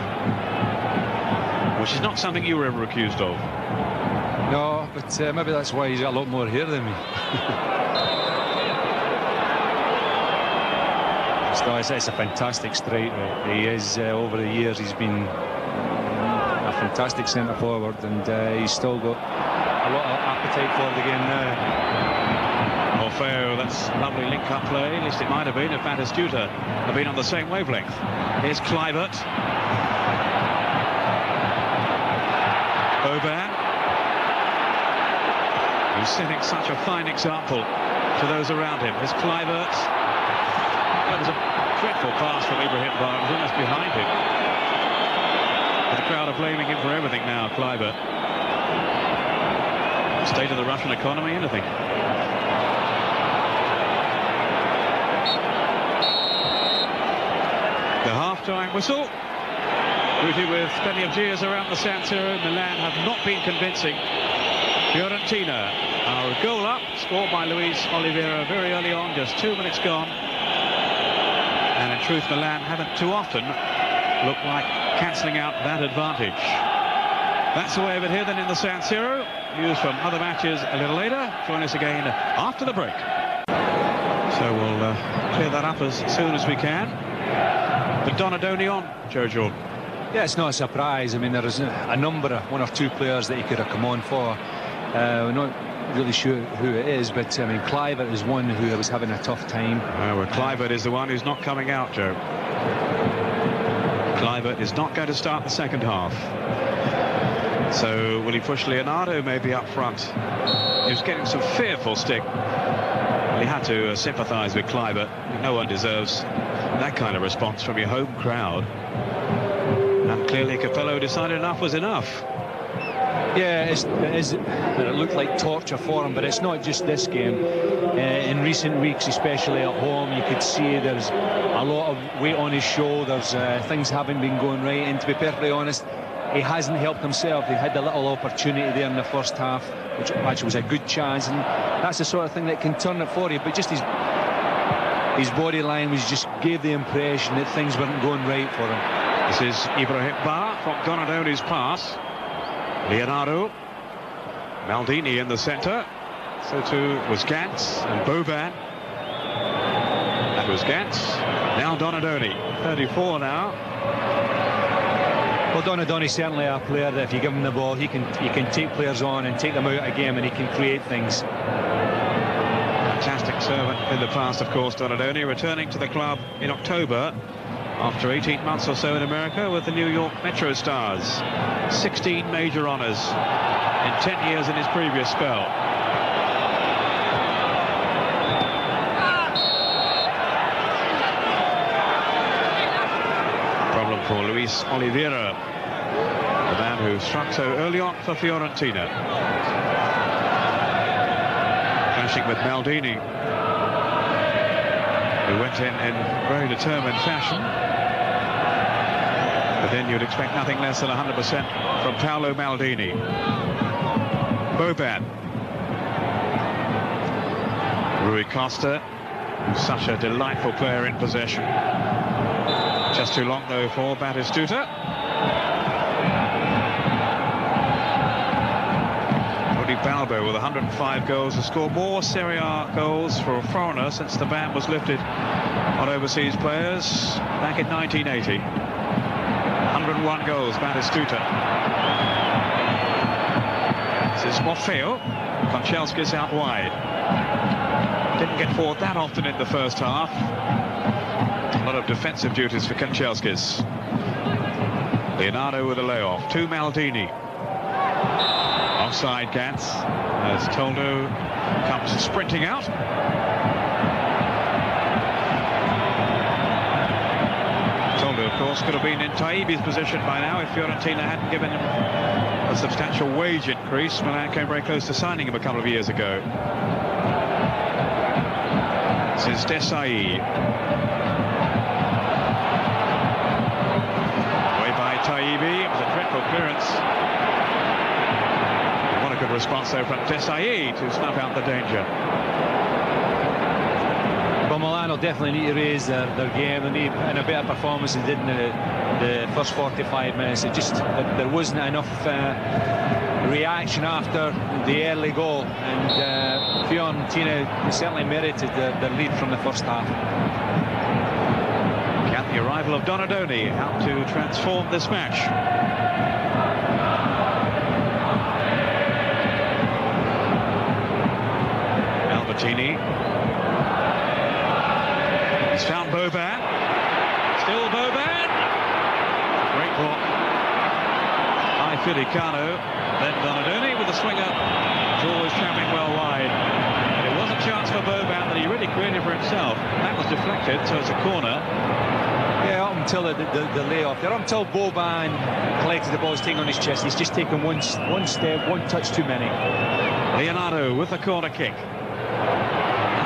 Which is not something you were ever accused of. No, but maybe that's why he's got a lot more hair than me. It's a fantastic striker. He is, over the years, he's been a fantastic centre forward, and he's still got a lot of appetite for the game now. Morfeo, that's lovely link-up play. At least it might have been if Batistuta had been on the same wavelength. Here's Kluivert. Boban, who's setting such a fine example to those around him. Here's Kluivert. That was a dreadful pass from Ibrahim Ba. It was almost behind him. But the crowd are blaming him for everything now, Kluivert. State of the Russian economy, anything. The half-time whistle. Rooted with plenty of jeers around the San Siro. Milan have not been convincing. Fiorentina are a goal up, scored by Luís Oliveira very early on, just 2 minutes gone. And in truth, Milan haven't too often looked like cancelling out that advantage. That's the way of it here then in the San Siro. News from other matches a little later. Join us again after the break. So we'll clear that up as soon as we can. The Donadoni on, Joe Jordan. Yeah, it's not a surprise. I mean, there is a number of 1 or 2 players that he could have come on for. We're not really sure who it is, but I mean, Kluivert is one who was having a tough time. Well, Kluivert is the one who's not coming out, Joe. Kluivert is not going to start the second half. So will he push Leonardo maybe up front? He was getting some fearful stick. Well, he had to sympathise with Kluivert. No one deserves that kind of response from your home crowd. And clearly Capello decided enough was enough. Yeah, it looked like torture for him, but it's not just this game. In recent weeks, especially at home, you could see there's a lot of weight on his shoulders. Things haven't been going right, and to be perfectly honest, he hasn't helped himself. He had a little opportunity there in the first half, which actually was a good chance, and that's the sort of thing that can turn it for you. But just his body line just gave the impression that things weren't going right for him. This is Ibrahim Ba from Donadoni's pass. Leonardo, Maldini in the centre. So too was Ganz and Boban. That was Ganz. Now Donadoni, 34 now. Well, Donadoni's certainly a player that if you give him the ball, he can take players on and take them out of a game, and he can create things. Fantastic servant in the past, of course, Donadoni, returning to the club in October after 18 months or so in America with the New York Metro Stars. 16 major honours in 10 years in his previous spell. Problem for Luís Oliveira, the man who struck so early on for Fiorentina. clashing with Maldini, who went in very determined fashion. But then you'd expect nothing less than 100% from Paulo Maldini. Boban. Rui Costa, who's such a delightful player in possession. Just too long, though, for Batistuta. Balbo with 105 goals, has scored more Serie A goals for a foreigner since the ban was lifted on overseas players back in 1980. 101 goals, Batistuta. This is Morfeo. Kanchelskis out wide. Didn't get forward that often in the first half. A lot of defensive duties for Kanchelskis. Leonardo with a layoff to Maldini. Offside Ganz as Toldo comes sprinting out. Toldo, of course, could have been in Taibi's position by now if Fiorentina hadn't given him a substantial wage increase. Milan came very close to signing him a couple of years ago. This is Desailly. Away by Taibi. It was a dreadful clearance. Good response there from Desailly to snuff out the danger. Well, Milan will definitely need to raise their game. They need a better performance than they did in the first 45 minutes. There wasn't enough reaction after the early goal, and Fiorentina certainly merited their lead from the first half. Can the arrival of Donadoni help to transform this match? He's found Boban. Still Boban. Great block by Firicano. Then Donadoni with a swinger. It's always travelling well wide. And it was a chance for Boban that he really created for himself. That was deflected, so it's a corner. Yeah, up until the layoff there, up until Boban collected the ball, he's taking on his chest. He's just taken one step, one touch too many. Leonardo with the corner kick.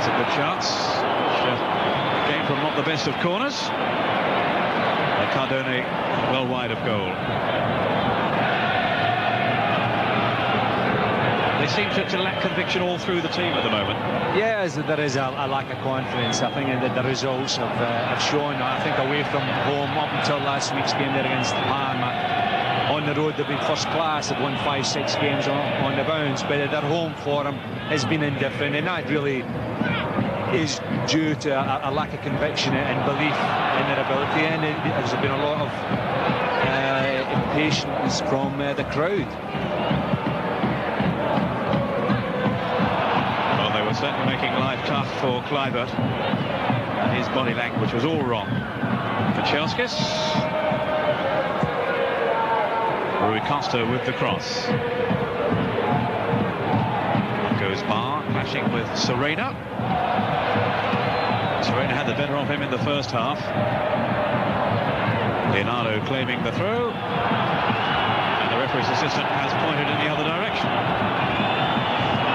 That's a good chance. Came from not the best of corners. Cardone well wide of goal. They seem to lack conviction all through the team at the moment. Yeah, there is a lack of confidence. I think that the results have shown. I think away from home up until last week's game there against Parma. On the road they've been first class, they've won 5-6 games on the bounce, but their home form has been indifferent, and that really is due to a lack of conviction and belief in their ability, and there's been a lot of impatience from the crowd. Well, they were certainly making life tough for Kluivert, and his body language was all wrong. Kanchelskis. Rui Costa with the cross. Goes Ba, clashing with Serena. Serena had the better of him in the first half. Leonardo claiming the throw. And the referee's assistant has pointed in the other direction.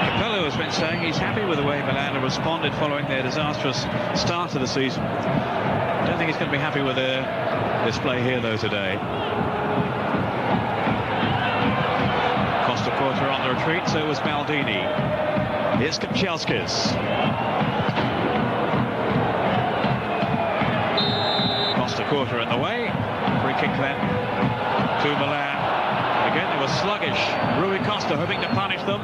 Capello has been saying he's happy with the way Milan have responded following their disastrous start to the season. I don't think he's going to be happy with their display here, though, today. Costacurta on the retreat, so was Maldini. Here's Kanchelskis. Costacurta in the way. Free kick then to Milan. Again, they were sluggish. Rui Costa hoping to punish them.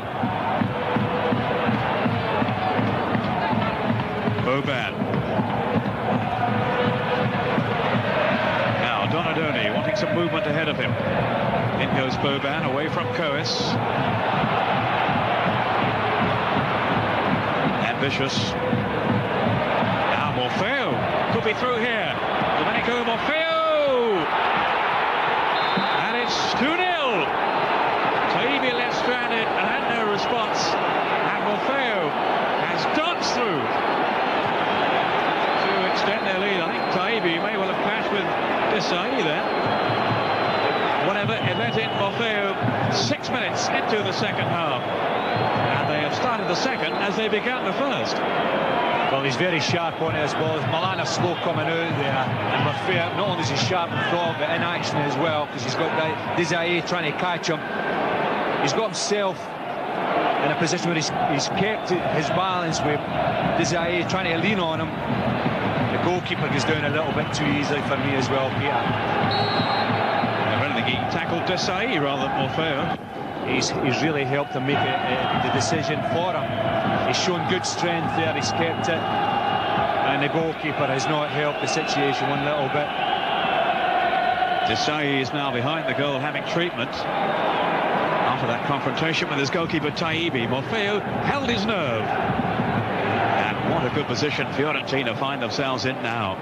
Boban. Now Donadoni wanting some movement ahead of him. In goes Boban, away from Cois. Ambitious. Now Morfeo could be through here. Domenico Morfeo! And it's 2-0. Taibi left stranded and had no response. And Morfeo has danced through to extend their lead. I think Taibi may well have clashed with Desailly there. Whatever, it let in Morfeo 6 minutes into the second half. And they have started the second as they began the first. Well, he's very sharp on his balls. Milan are slow coming out there, and Morfeo, not only is he sharp in thought, but in action as well, because he's got Desailly trying to catch him. He's got himself in a position where he's kept his balance with Desailly trying to lean on him. The goalkeeper goes down a little bit too easily for me as well, Peter. I don't think he tackled Desailly rather than Morfeo. He's really helped him make the decision for him. He's shown good strength there, he's kept it, and the goalkeeper has not helped the situation one little bit. Desailly is now behind the goal having treatment after that confrontation with his goalkeeper Taibi. Morfeo held his nerve, and what a good position Fiorentina find themselves in now.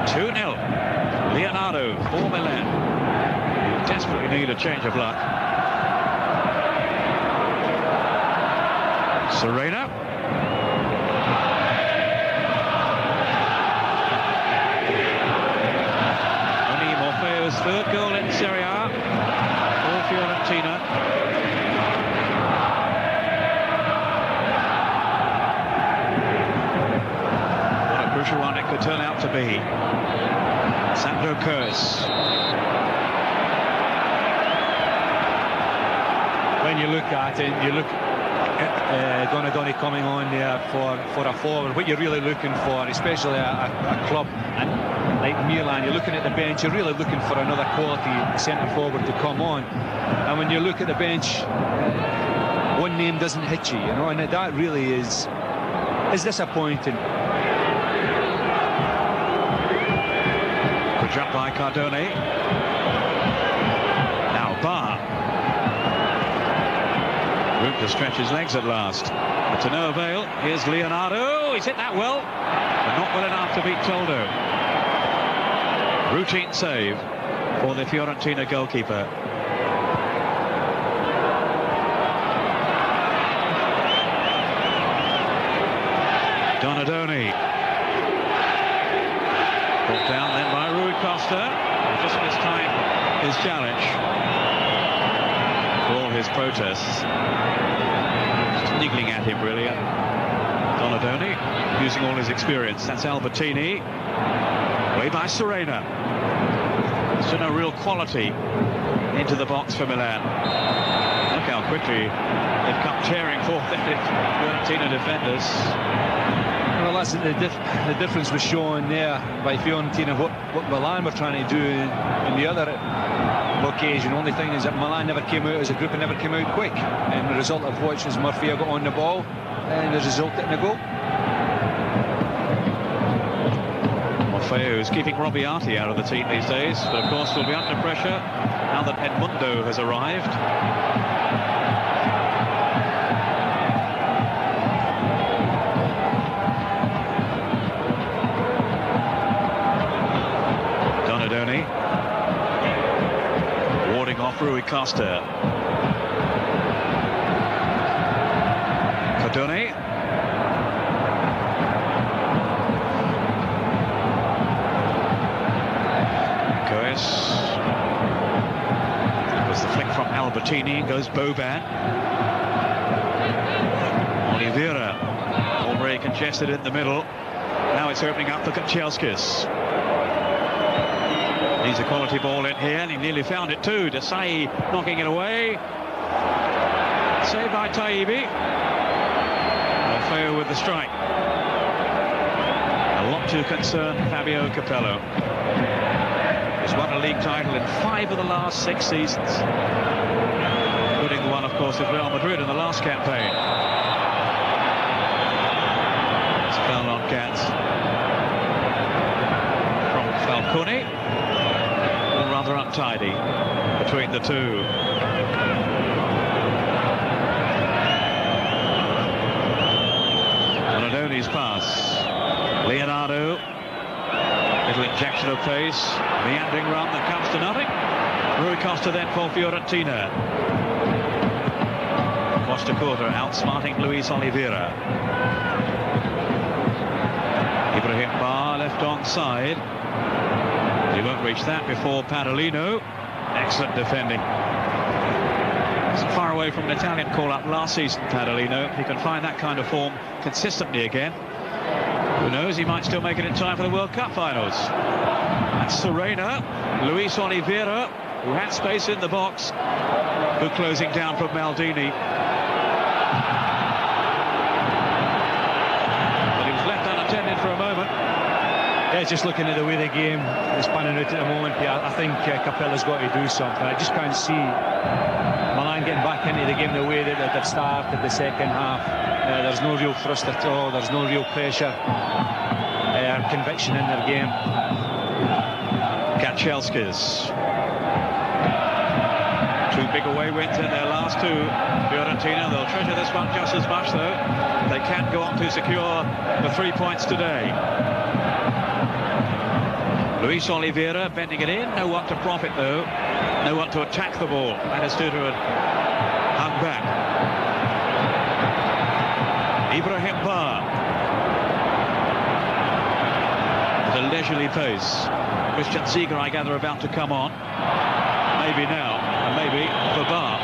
2-0. Leonardo for Milan. You desperately need a change of luck. Serena. Only Morfeo's third goal in Serie A for Fiorentina. What a crucial one it could turn out to be. Sandro Cois. When you look at it, you look at Donadoni coming on there for a forward. What you're really looking for, especially a club and like Milan, you're looking at the bench, you're really looking for another quality centre forward to come on. And when you look at the bench, one name doesn't hit you, you know, and that really is disappointing. Good job by Cardone. Now Ba. Room to stretch his legs at last. But to no avail. Here's Leonardo. He's hit that well, but not well enough to beat Toldo. Routine save for the Fiorentina goalkeeper. Donadoni. Brought down then by Rui Costa. Just missed time his challenge. For all his protests. Just niggling at him, really. Donadoni using all his experience. That's Albertini. Way by Serena. So no real quality into the box for Milan. Look how quickly they've come tearing forth the Fiorentina defenders. Well, that's the difference was shown there by Fiorentina. What Milan were trying to do in the other occasion. The only thing is that Milan never came out as a group and never came out quick. And the result of which is Morfeo got on the ball and the result in a goal. Morfeo is keeping Robbiati out of the team these days, but of course will be under pressure now that Edmundo has arrived. Donadoni warding off Rui Costa. Cardone. Cois. That was the flick from Albertini. Goes Boban. Oliveira. All very congested in the middle. Now it's opening up for Kanchelskis. Needs a quality ball in here, and he nearly found it too. Desailly knocking it away. Saved by Taibi. Morfeo with the strike. A lot to concern Fabio Capello. He's won a league title in 5 of the last 6 seasons, including the one, of course, with Real Madrid in the last campaign. It's foul on Ganz from Falcone. Rather untidy between the two. Donadoni's pass. Leonardo. Little injection of pace. Meandering run that comes to nothing. Rui Costa then for Fiorentina. Costacurta outsmarting Luís Oliveira. Ibrahim Ba left onside. He won't reach that before Padalino. Excellent defending Isn't far away from an Italian call-up last season, Padalino. If he can find that kind of form consistently again, who knows, he might still make it in time for the World Cup finals. That's Serena, Luís Oliveira, who had space in the box, who closing down from Maldini. But he was left unattended for a moment. Yeah, just looking at the way the game is panning out at the moment, I think Capella's got to do something. I just can't see Milan getting back into the game the way that they've started the second half. There's no real thrust at all, there's no real pressure or conviction in their game. Kanchelskis. 2 big away wins in their last 2. Fiorentina, they'll treasure this one just as much, though. They can go on to secure the 3 points today. Luís Oliveira bending it in, no one to profit though, no one to attack the ball. Batistuta had hung back. Ibrahim Ba at a leisurely pace. Christian Ziege, I gather, about to come on. Maybe now, and maybe for Ba.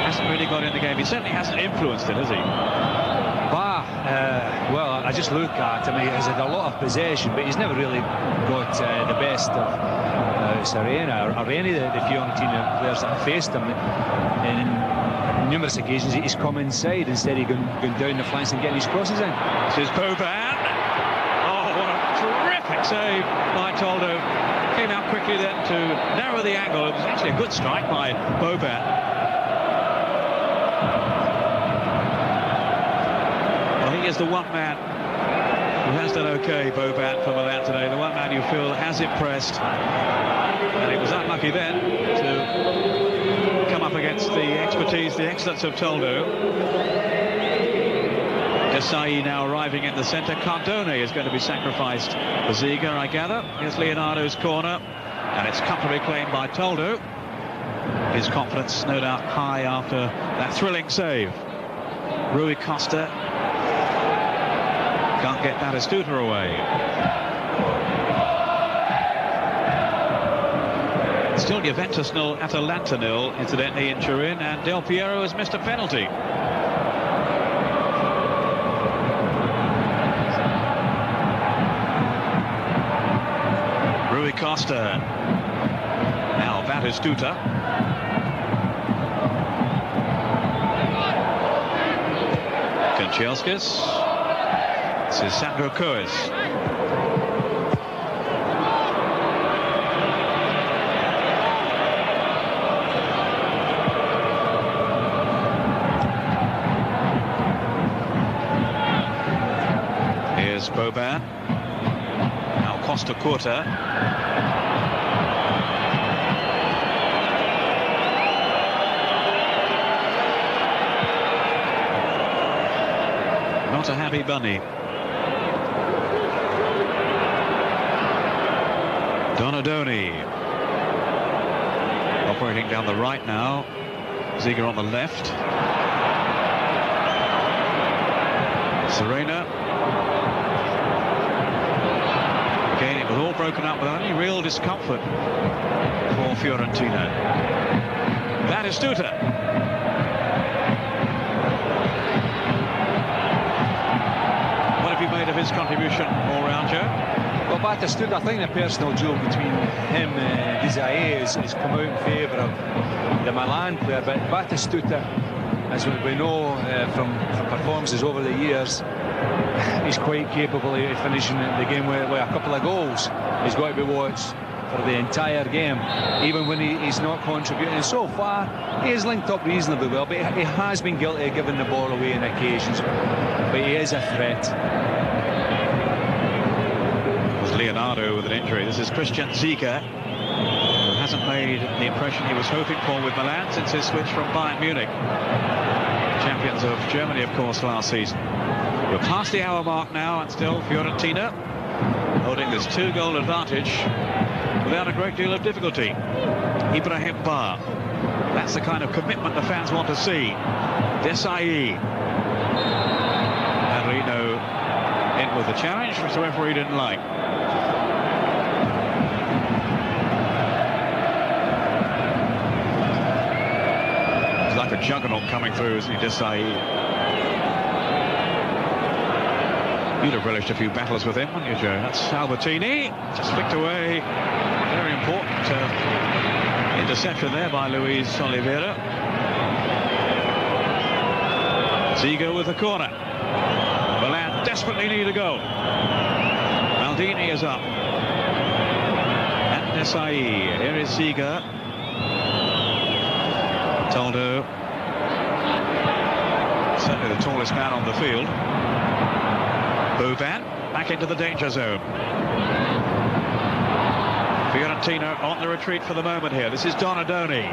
Hasn't really got in the game. He certainly hasn't influenced it, has he? Well, I just look at him. He's had a lot of possession, but he's never really got the best of Serena or any of the Fiorentina players that have faced him. And on numerous occasions, he's come inside instead of going down the flanks and getting his crosses in. This is Boban. Oh, what a terrific save by Toldo. Came out quickly then to narrow the angle. It was actually a good strike by Boban. Is the one man who has done okay, Boban, for Milan today, the one man you feel has impressed, and he was unlucky then to come up against the expertise, the excellence of Toldo. Desailly now arriving in the centre. Cardone is going to be sacrificed for Ziege, I gather. Here's Leonardo's corner, and it's comfortably claimed by Toldo. His confidence no doubt high after that thrilling save. Rui Costa can't get Batistuta away. Still Juventus 0, Atalanta 0, incidentally, in Turin, and Del Piero has missed a penalty. Rui Costa. Now Batistuta. Kanchelskis. This is Sandro Cois. Here's Boban. Now Costacurta. Not a happy bunny. Donadoni operating down the right now. Ziege on the left. Serena. Again, it was all broken up without any real discomfort for Fiorentina. Batistuta. What have you made of his contribution all round, Joe? Well, Batistuta, I think the personal duel between him and Desailly has come out in favour of the Milan player, but Batistuta, as we know from performances over the years, he's quite capable of finishing the game with a couple of goals. He's got to be watched for the entire game, even when he's not contributing. And so far, he has linked up reasonably well, but he has been guilty of giving the ball away on occasions. But he is a threat. Leonardo with an injury. This is Christian Ziege, who hasn't made the impression he was hoping for with Milan since his switch from Bayern Munich. Champions of Germany, of course, last season. We're past the hour mark now, and still Fiorentina holding this 2-goal advantage without a great deal of difficulty. Ibrahim Ba. That's the kind of commitment the fans want to see. Desailly. And Reno in with the challenge, which the referee didn't like. like a juggernaut coming through, isn't he, Desailly? You'd have relished a few battles with him, wouldn't you, Joe? That's Albertini, just flicked away. Very important interception there by Luís Oliveira. Ziga with the corner. Milan desperately need a goal. Maldini is up. And Desailly. Here is Ziga. Toldo. Certainly the tallest man on the field. Boban back into the danger zone. Fiorentina on the retreat for the moment here. This is Donadoni.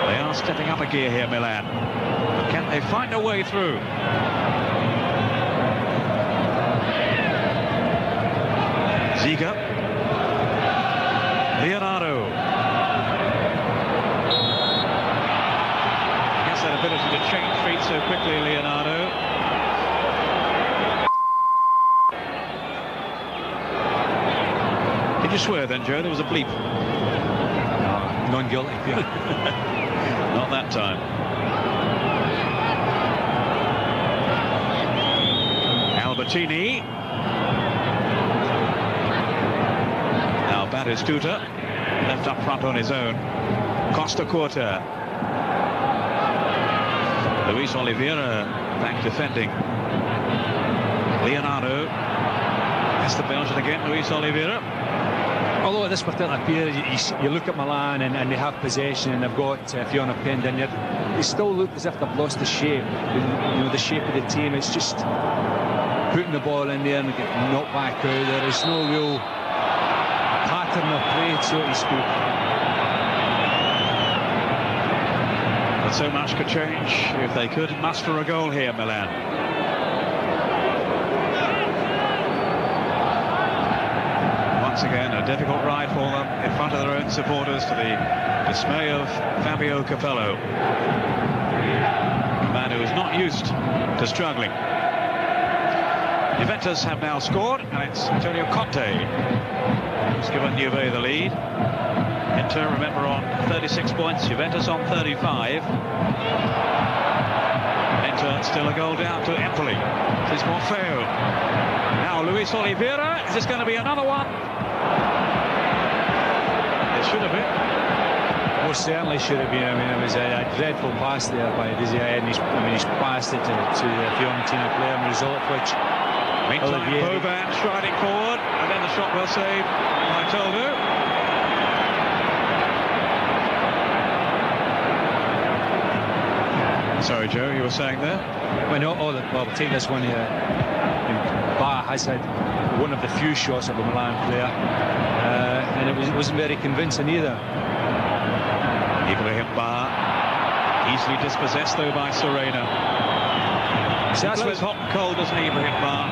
They are stepping up a gear here, Milan. But can they find a way through? Ziga. Leonardo. I guess that ability to change feet so quickly, Leonardo. Did you swear then, Joe? There was a bleep. No, non-guilty. Yeah. Not that time. Albertini. Now Batistuta, left up front on his own. Costacurta. Luís Oliveira back defending. Leonardo. That's the Belgian again, Luís Oliveira. Although at this particular period, you look at Milan and they have possession and they've got Fiona pinned in there, they still look as if they've lost the shape. You know, the shape of the team. It's just putting the ball in there and getting knocked back out. There is no real pattern of play, so to speak. But so much could change if they could muster a goal here, Milan. Once again, a difficult ride for them in front of their own supporters, to the dismay of Fabio Capello, a man who is not used to struggling. Juventus have now scored, and it's Antonio Conte who's given Juve the lead. Inter, remember, on 36 points, Juventus on 35. Inter still a goal down to Empoli. It is Morfeo. Now Luís Oliveira. Is this going to be another one? It should have been. Most certainly should have been. I mean, it was a dreadful pass there by Desailly, and he's passed it to the Fiorentina player, and the result of which... Meantime, Boban striding forward, and then the shot well saved by Toldo. Sorry, Joe, you were saying there? Well, we'll take this one here. Ba has had one of the few shots of a Milan player, and it wasn't very convincing either. Ibrahim Ba, easily dispossessed though by Serena. So that's what's hot and cold, doesn't he, Ibrahim Ba?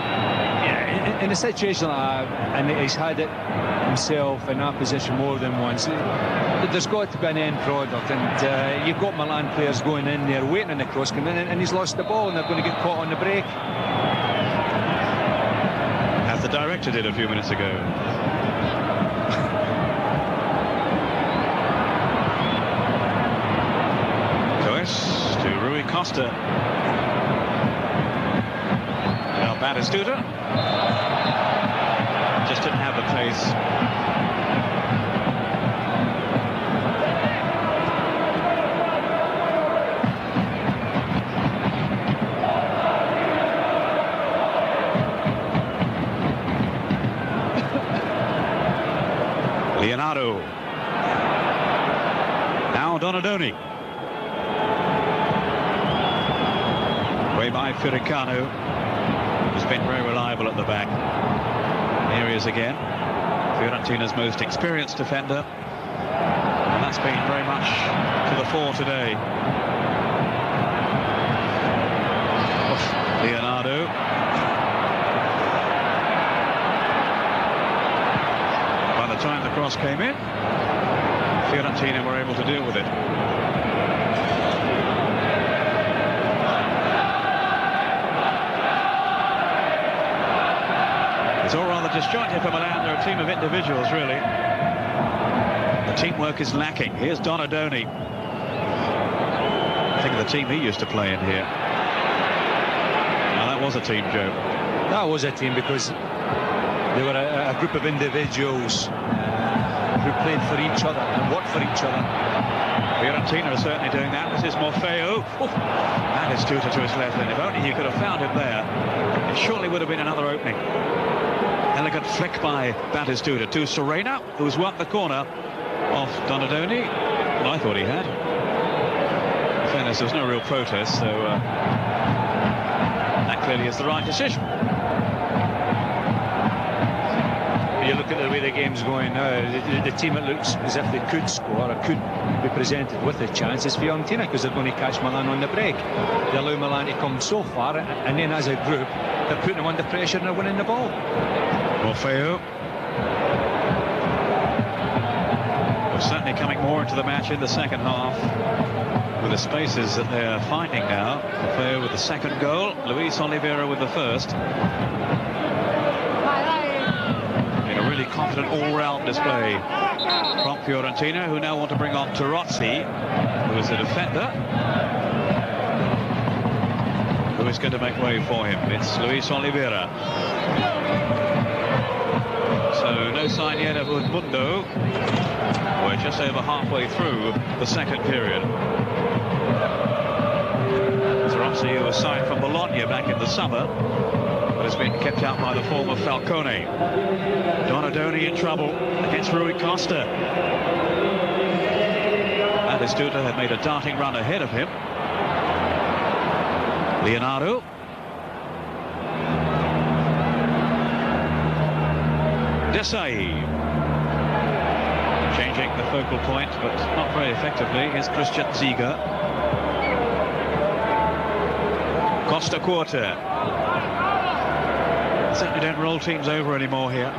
Yeah, in a situation like that, and he's had it himself in that position more than once, there's got to be an end product, and you've got Milan players going in there waiting on the cross coming in, and he's lost the ball, and they're going to get caught on the break. As the director did a few minutes ago. Cois to Rui Costa. Now Batistuta. Just didn't have the pace. Leonardo. Now Donadoni. Way by Firicano, who's been very reliable at the back. Here he is again. Fiorentina's most experienced defender. And that's been very much to the fore today. Leonardo. By the time the cross came in, Fiorentina were able to deal with it. It's all rather disjointed for Milan. They're a team of individuals, really. teamwork is lacking. Here's Donadoni. I think of the team he used to play in here. Now that was a team, Joe. That was a team because they were a group of individuals who played for each other and worked for each other. Fiorentina are certainly doing that. This is Morfeo. Batistuta to his left, and if only he could have found him there, it surely would have been another opening. Elegant flick by Batistuta to Serena, who's won the corner off Donadoni. Well, I thought he had. In fairness, there was no real protest, so that clearly is the right decision. You look at the way the game's going now, the team that looks as if they could score or could be presented with a chance is Fiorentina, because they're going to catch Milan on the break. They allow Milan to come so far, and then as a group they're putting them under pressure and they're winning the ball. Morfeo was certainly coming more into the match in the second half with the spaces that they're finding now. Morfeo with the second goal, Luís Oliveira with the first. Really confident all-round display from Fiorentina, who now want to bring on Rossi, who is a defender, who is going to make way for him. It's Luís Oliveira. So no sign yet of Mundo. We're just over halfway through the second period. Rossi, who was signed from Bologna back in the summer, has been kept out by the former Falcone. Donadoni in trouble against Rui Costa. Batistuta had made a darting run ahead of him. Leonardo. Desailly. Changing the focal point, but not very effectively, is Christian Ziga. Costacurta. Certainly don't roll teams over anymore here.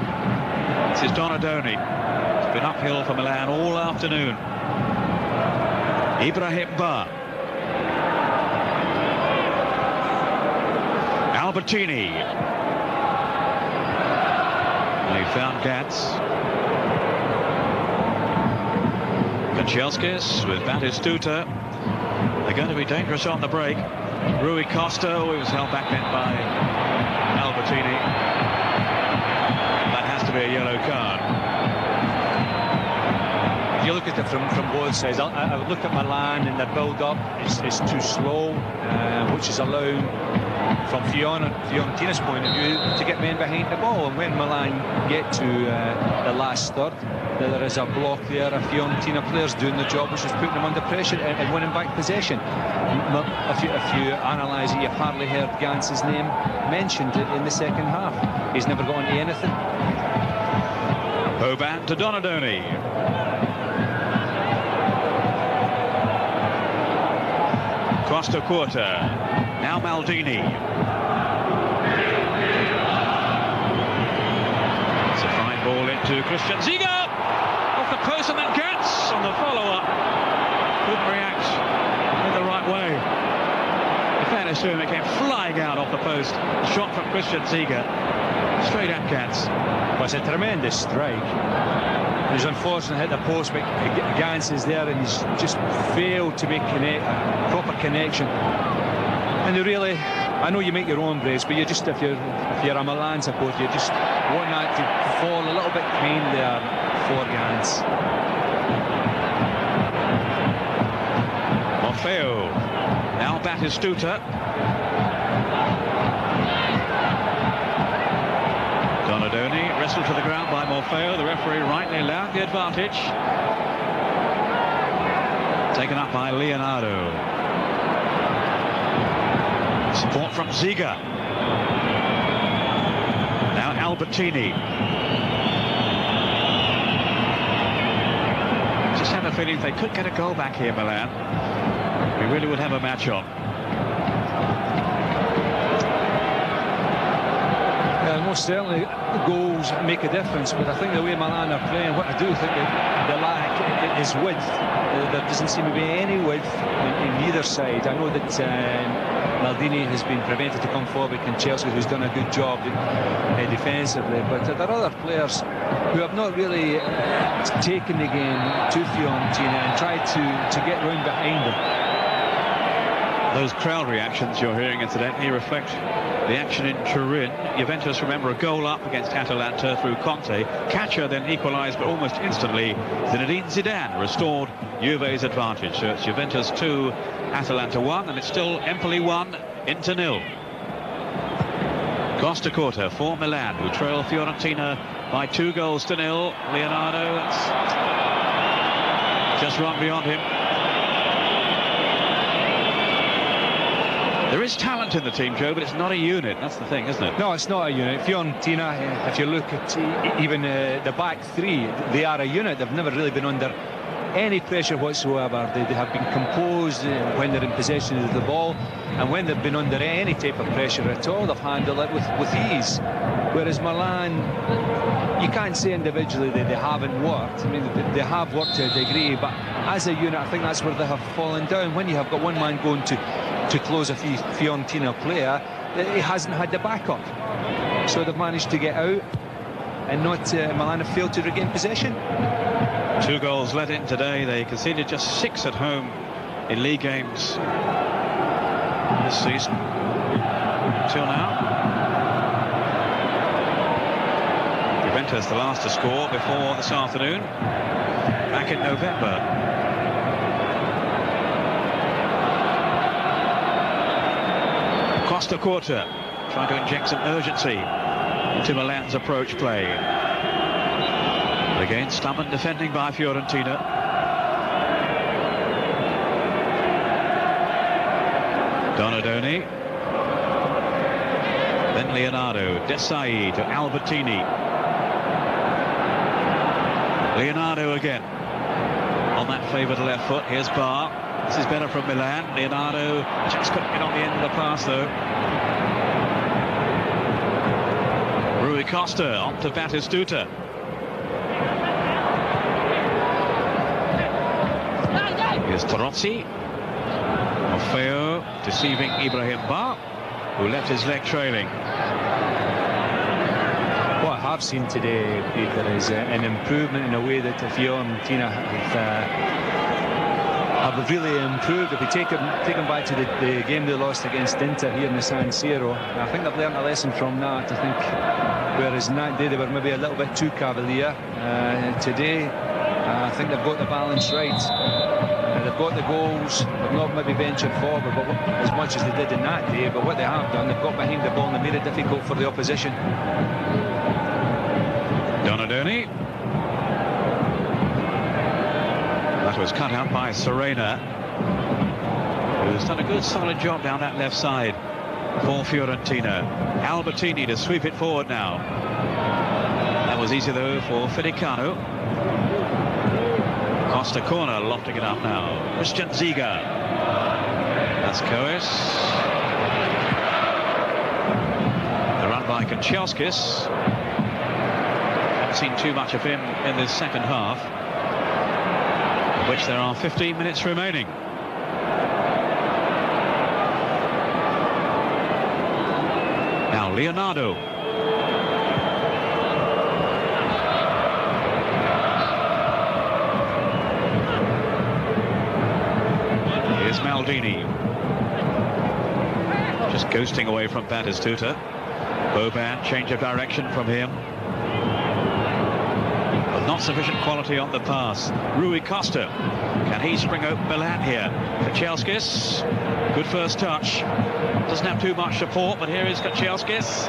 This is Donadoni. It's been uphill for Milan all afternoon. Ibrahim Ba. Albertini. They found Ganz. Kanchelskis with Batistuta. They're going to be dangerous on the break. Rui Costa, who was held back then by Albertini. That has to be a yellow card. If you look at it from both sides, I would look at Milan and their build-up is too slow, which is allowing, from Fiorentina's point of view, to get men behind the ball. And when Milan get to the last third, there is a block there of Fiorentina players doing the job, which is putting them under pressure and winning back possession. If you analyse it, you've hardly heard Gantz's name mentioned in the second half. He's never got into anything. Boban to Donadoni. Costacurta. Now Maldini. It's a fine ball into Christian Ziga. Off the post, and then Ganz on the follow-up. Couldn't react in the right way. In fairness to him, it came flying out off the post. A shot from Christian Ziga. Straight at Ganz. Well, it's a tremendous strike. He's unfortunately hit the post, but Ganz is there and he's just failed to make a proper connection. And they really, I know you make your own brace, but you just, if you're a Milan supporter, you just want that to fall a little bit behind there for Ganz. Morfeo. Now Batistuta. Donadoni wrestled to the ground by Morfeo. The referee rightly allowed the advantage. Taken up by Leonardo. Support from Ziga. Now Albertini. Just have a feeling if they could get a goal back here, Milan, we really would have a match on. most certainly goals make a difference, but I think the way Milan are playing, what I do think that the lack is width. There doesn't seem to be any width in either side. I know that Maldini has been prevented to come forward with Kanchelskis, who's done a good job defensively, but there are other players who have not really taken the game to Fiorentina and tried to get round behind them. Those crowd reactions you're hearing, incidentally, reflect the action in Turin. Juventus, remember, a goal up against Atalanta through Conte. Caccia then equalised, but almost instantly Zinedine Zidane restored Juve's advantage. So it's Juventus 2, Atalanta 1, and it's still Empoli 1, Inter 0. Costacurta for Milan, who trail Fiorentina by 2 goals to 0. Leonardo just run beyond him. There is talent in the team, Joe, but it's not a unit. That's the thing, isn't it? No, it's not a unit. Fiorentina, if you look at even the back three, they are a unit. They've never really been under any pressure whatsoever. They have been composed when they're in possession of the ball, and when they've been under any type of pressure at all, they've handled it with ease. Whereas Milan, you can't say individually that they haven't worked. I mean, they have worked to a degree, but as a unit, I think that's where they have fallen down. When you have got one man going to close a Fiorentina player, he hasn't had the backup. So they've managed to get out, and Milan have failed to regain possession. 2 goals let in today. They conceded just 6 at home in league games this season until now. Juventus the last to score before this afternoon, back in November. Costacurta trying to inject some urgency into Milan's approach play. Again, stubborn defending by Fiorentina. Donadoni. Then Leonardo. Desailly to Albertini. Leonardo again on that favoured left foot. Here's Ba. This is better from Milan. Leonardo just couldn't get on the end of the pass, though. Rui Costa on to Batistuta. Here's Rossi. Morfeo deceiving Ibrahim Ba, who left his leg trailing. What I have seen today, Peter, is an improvement in a way that Fiorentina have really improved. If we take them back to the game they lost against Inter here in the San Siro, I think they've learned a lesson from that. I think whereas in that day they were maybe a little bit too cavalier, today I think they've got the balance right. They've got the goals, they've not maybe ventured forward as much as they did in that day, but what they have done, they've got behind the ball and they made it difficult for the opposition. Donadoni. That was cut out by Serena, who's done a good solid job down that left side for Fiorentina. Albertini to sweep it forward now. That was easy though for Firicano. Costacurta lofting it up now. Christian Ziga. That's Cois. The run by Kanchelskis. Haven't seen too much of him in this second half, of which there are 15 minutes remaining. Now Leonardo. Here's Maldini. Just ghosting away from Batistuta. Boban, change of direction from him. But not sufficient quality on the pass. Rui Costa. Can he spring open Milan here? Kanchelskis. Good first touch. Doesn't have too much support, but here is Kanchelskis.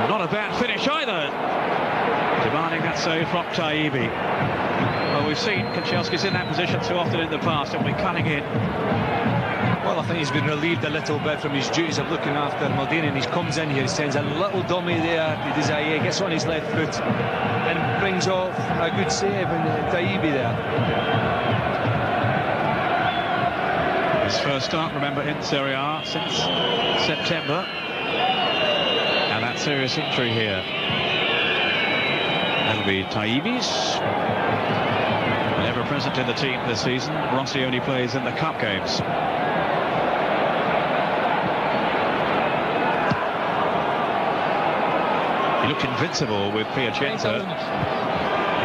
Not a bad finish either. Demanding that save from Taibi. Well, we've seen Kanchelskis in that position so often in the past, and we're cutting in. Well, I think he's been relieved a little bit from his duties of looking after Maldini, and he comes in here, he sends a little dummy there to Desailly, gets on his left foot and brings off a good save, and Taibi there. His first start, remember, in Serie A since September. that serious injury here. That'll be Taibi's. Never present in the team this season. Rossi only plays in the cup games. He looked invincible with Piacenza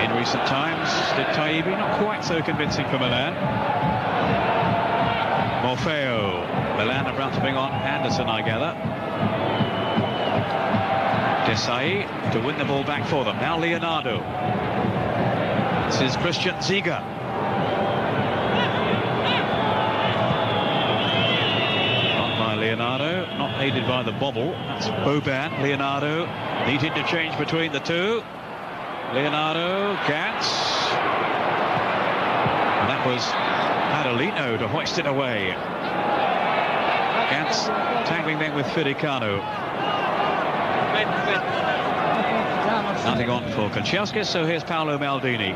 in recent times. Did Taibi? Not quite so convincing for Milan. Morfeo. Milan about to bring on Andersson, I gather. Desailly to win the ball back for them. Now Leonardo. This is Christian Ziga. Not by Leonardo, not aided by the bobble. That's Boban. Leonardo neat interchange between the two. Leonardo, Ganz. And that was Padalino to hoist it away. Ganz tangling then with Firicano. Nothing on for Kanchelskis, so here's Paulo Maldini.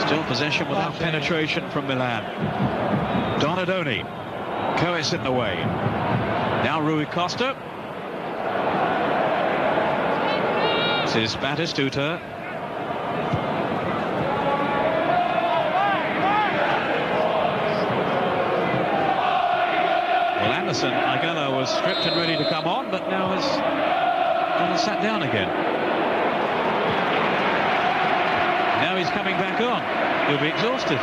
Still possession without penetration from Milan. Donadoni. Cois in the way. Now Rui Costa. This is Batistuta. Well, Andersson, I gather, was stripped and ready to come on, but now has gone and sat down again. Now he's coming back on. He'll be exhausted.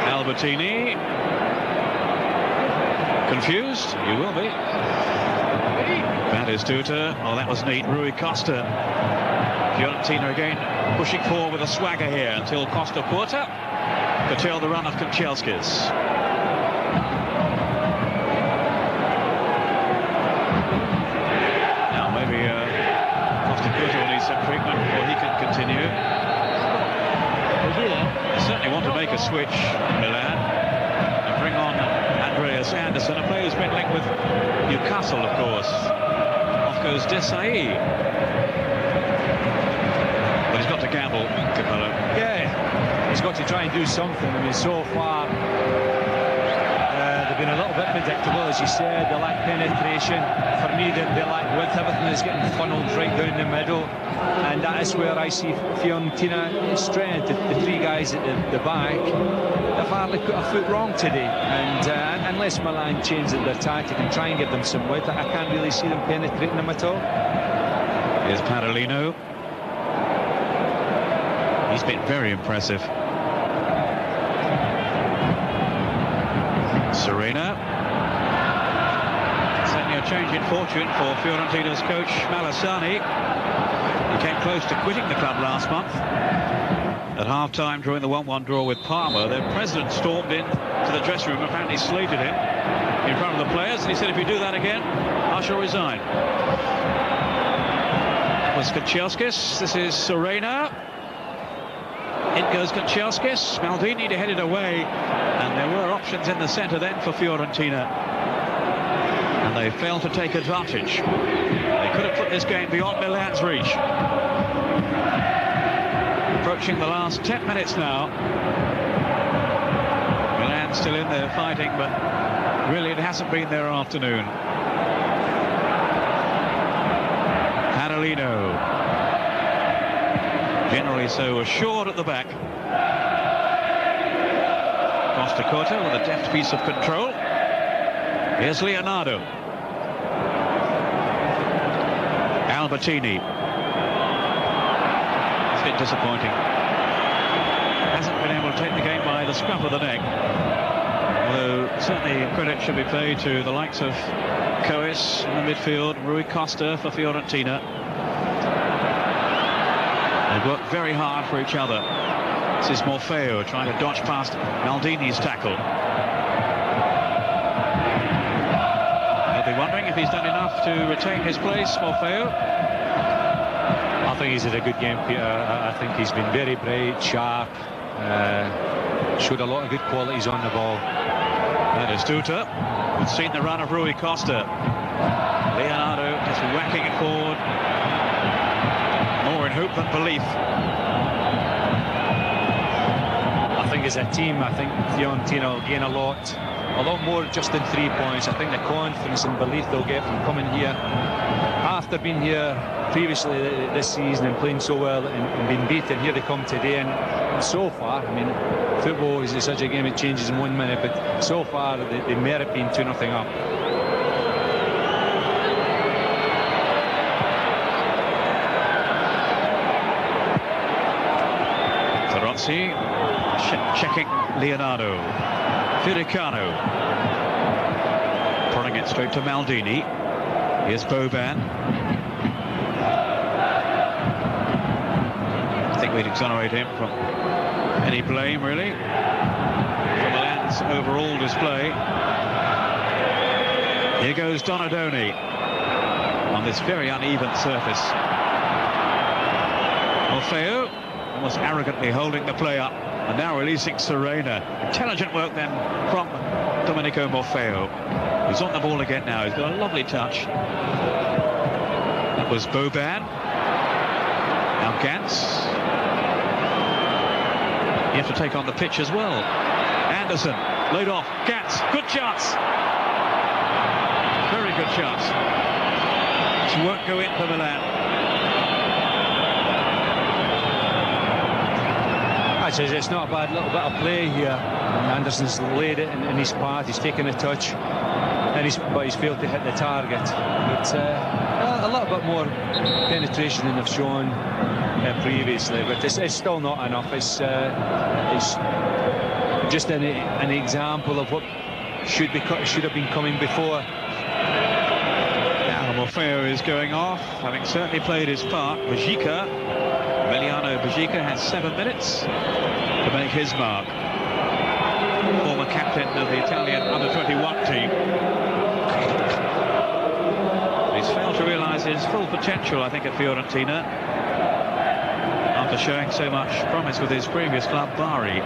Albertini. Confused? You will be. Batistuta. Oh, that was neat. Rui Costa. Fiorentina again pushing forward with a swagger here until Costacurta curtailed the run of Kanchelskis. Now maybe Costacurta will need some treatment before he can continue. They certainly want to make a switch, Milan, and bring on Andreas Andersson, a player who's been linked with Newcastle, of course. Off goes Desailly. But he's got to gamble, Capello. Yeah, he's got to try and do something. I mean, so far they've been a little bit predictable, as you said. They lack penetration. For me, they lack width. Everything is getting funneled right down the middle, and that is where I see Fiorentina's strength. The three guys at the back, they've hardly put a foot wrong today, and unless Milan change their tactic and try and give them some width, I can't really see them penetrating them at all. Here's Padalino. He's been very impressive. Serena. Certainly a change in fortune for Fiorentina's coach Malassani. He came close to quitting the club last month. At half-time during the 1-1 draw with Parma, their president stormed in to the dressing room, apparently slated him in front of the players, and he said, if you do that again, I shall resign. That was Kanchelskis. This is Serena. In goes Kanchelskis. Maldini to head it away, and there were options in the centre then for Fiorentina, and they failed to take advantage. They could have put this game beyond Milan's reach. Approaching the last 10 minutes now. Milan still in there fighting, but really it hasn't been their afternoon. Padalino. Generally so assured at the back. Costacurta with a deft piece of control. Here's Leonardo. Albertini. It's been disappointing. Hasn't been able to take the game by the scruff of the neck. Although certainly credit should be paid to the likes of Cois in the midfield, Rui Costa for Fiorentina. They've worked very hard for each other. This is Morfeo trying to dodge past Maldini's tackle. He'll be wondering if he's done enough to retain his place, Morfeo. I think he's had a good game, Peter. I think he's been very bright, sharp, showed a lot of good qualities on the ball. Batistuta. We've seen the run of Rui Costa. Leonardo just whacking it forward. More in hope than belief. I think as a team, I think Fiorentina will gain a lot more just in 3 points. I think the confidence and belief they'll get from coming here after being here previously this season and playing so well and being beaten. Here they come today, and so far, I mean, football is such a game, it changes in 1 minute, but so far they merit being 2-0 up. Rossi checking Leonardo. Firicano prodding it straight to Maldini. Here's Boban. I think we'd exonerate him from any blame, really, for Milan's overall display. Here goes Donadoni on this very uneven surface. Morfeo almost arrogantly holding the play up and now releasing Serena. Intelligent work then from Domenico Morfeo, who's on the ball again now. He's got a lovely touch. That was Boban. Now Ganz. You have to take on the pitch as well. Andersson laid off. Ganz, good chance. Very good chance. It won't go in for Milan. It's not a bad little bit of play here. Andersson's laid it in his path. He's taken a touch, and he's failed to hit the target. But a little bit more penetration than they've shown previously. But it's still not enough. It's just an example of what should have been coming before. Now Morfeo is going off, having certainly played his part. Emiliano Bajika has 7 minutes to make his mark. Former captain of the Italian under-21 team. He's failed to realise his full potential, I think, at Fiorentina, after showing so much promise with his previous club, Bari.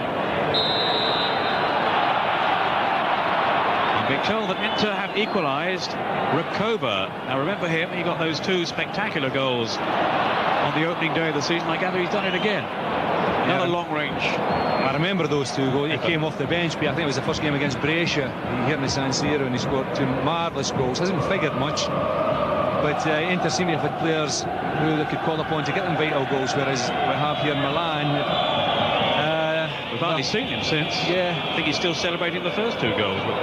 I'm being told that Inter have equalised. Recoba. Now remember him, he got those 2 spectacular goals on the opening day of the season. I gather he's done it again. Another long range. I remember those 2 goals. He came off the bench, but I think it was the first game against Brescia here in the San Siro, and he scored 2 marvellous goals. Hasn't figured much, but Inter seem to have had players who they could call upon to get them vital goals, whereas we have here in Milan. We've hardly seen him since. Yeah. I think he's still celebrating the first 2 goals, but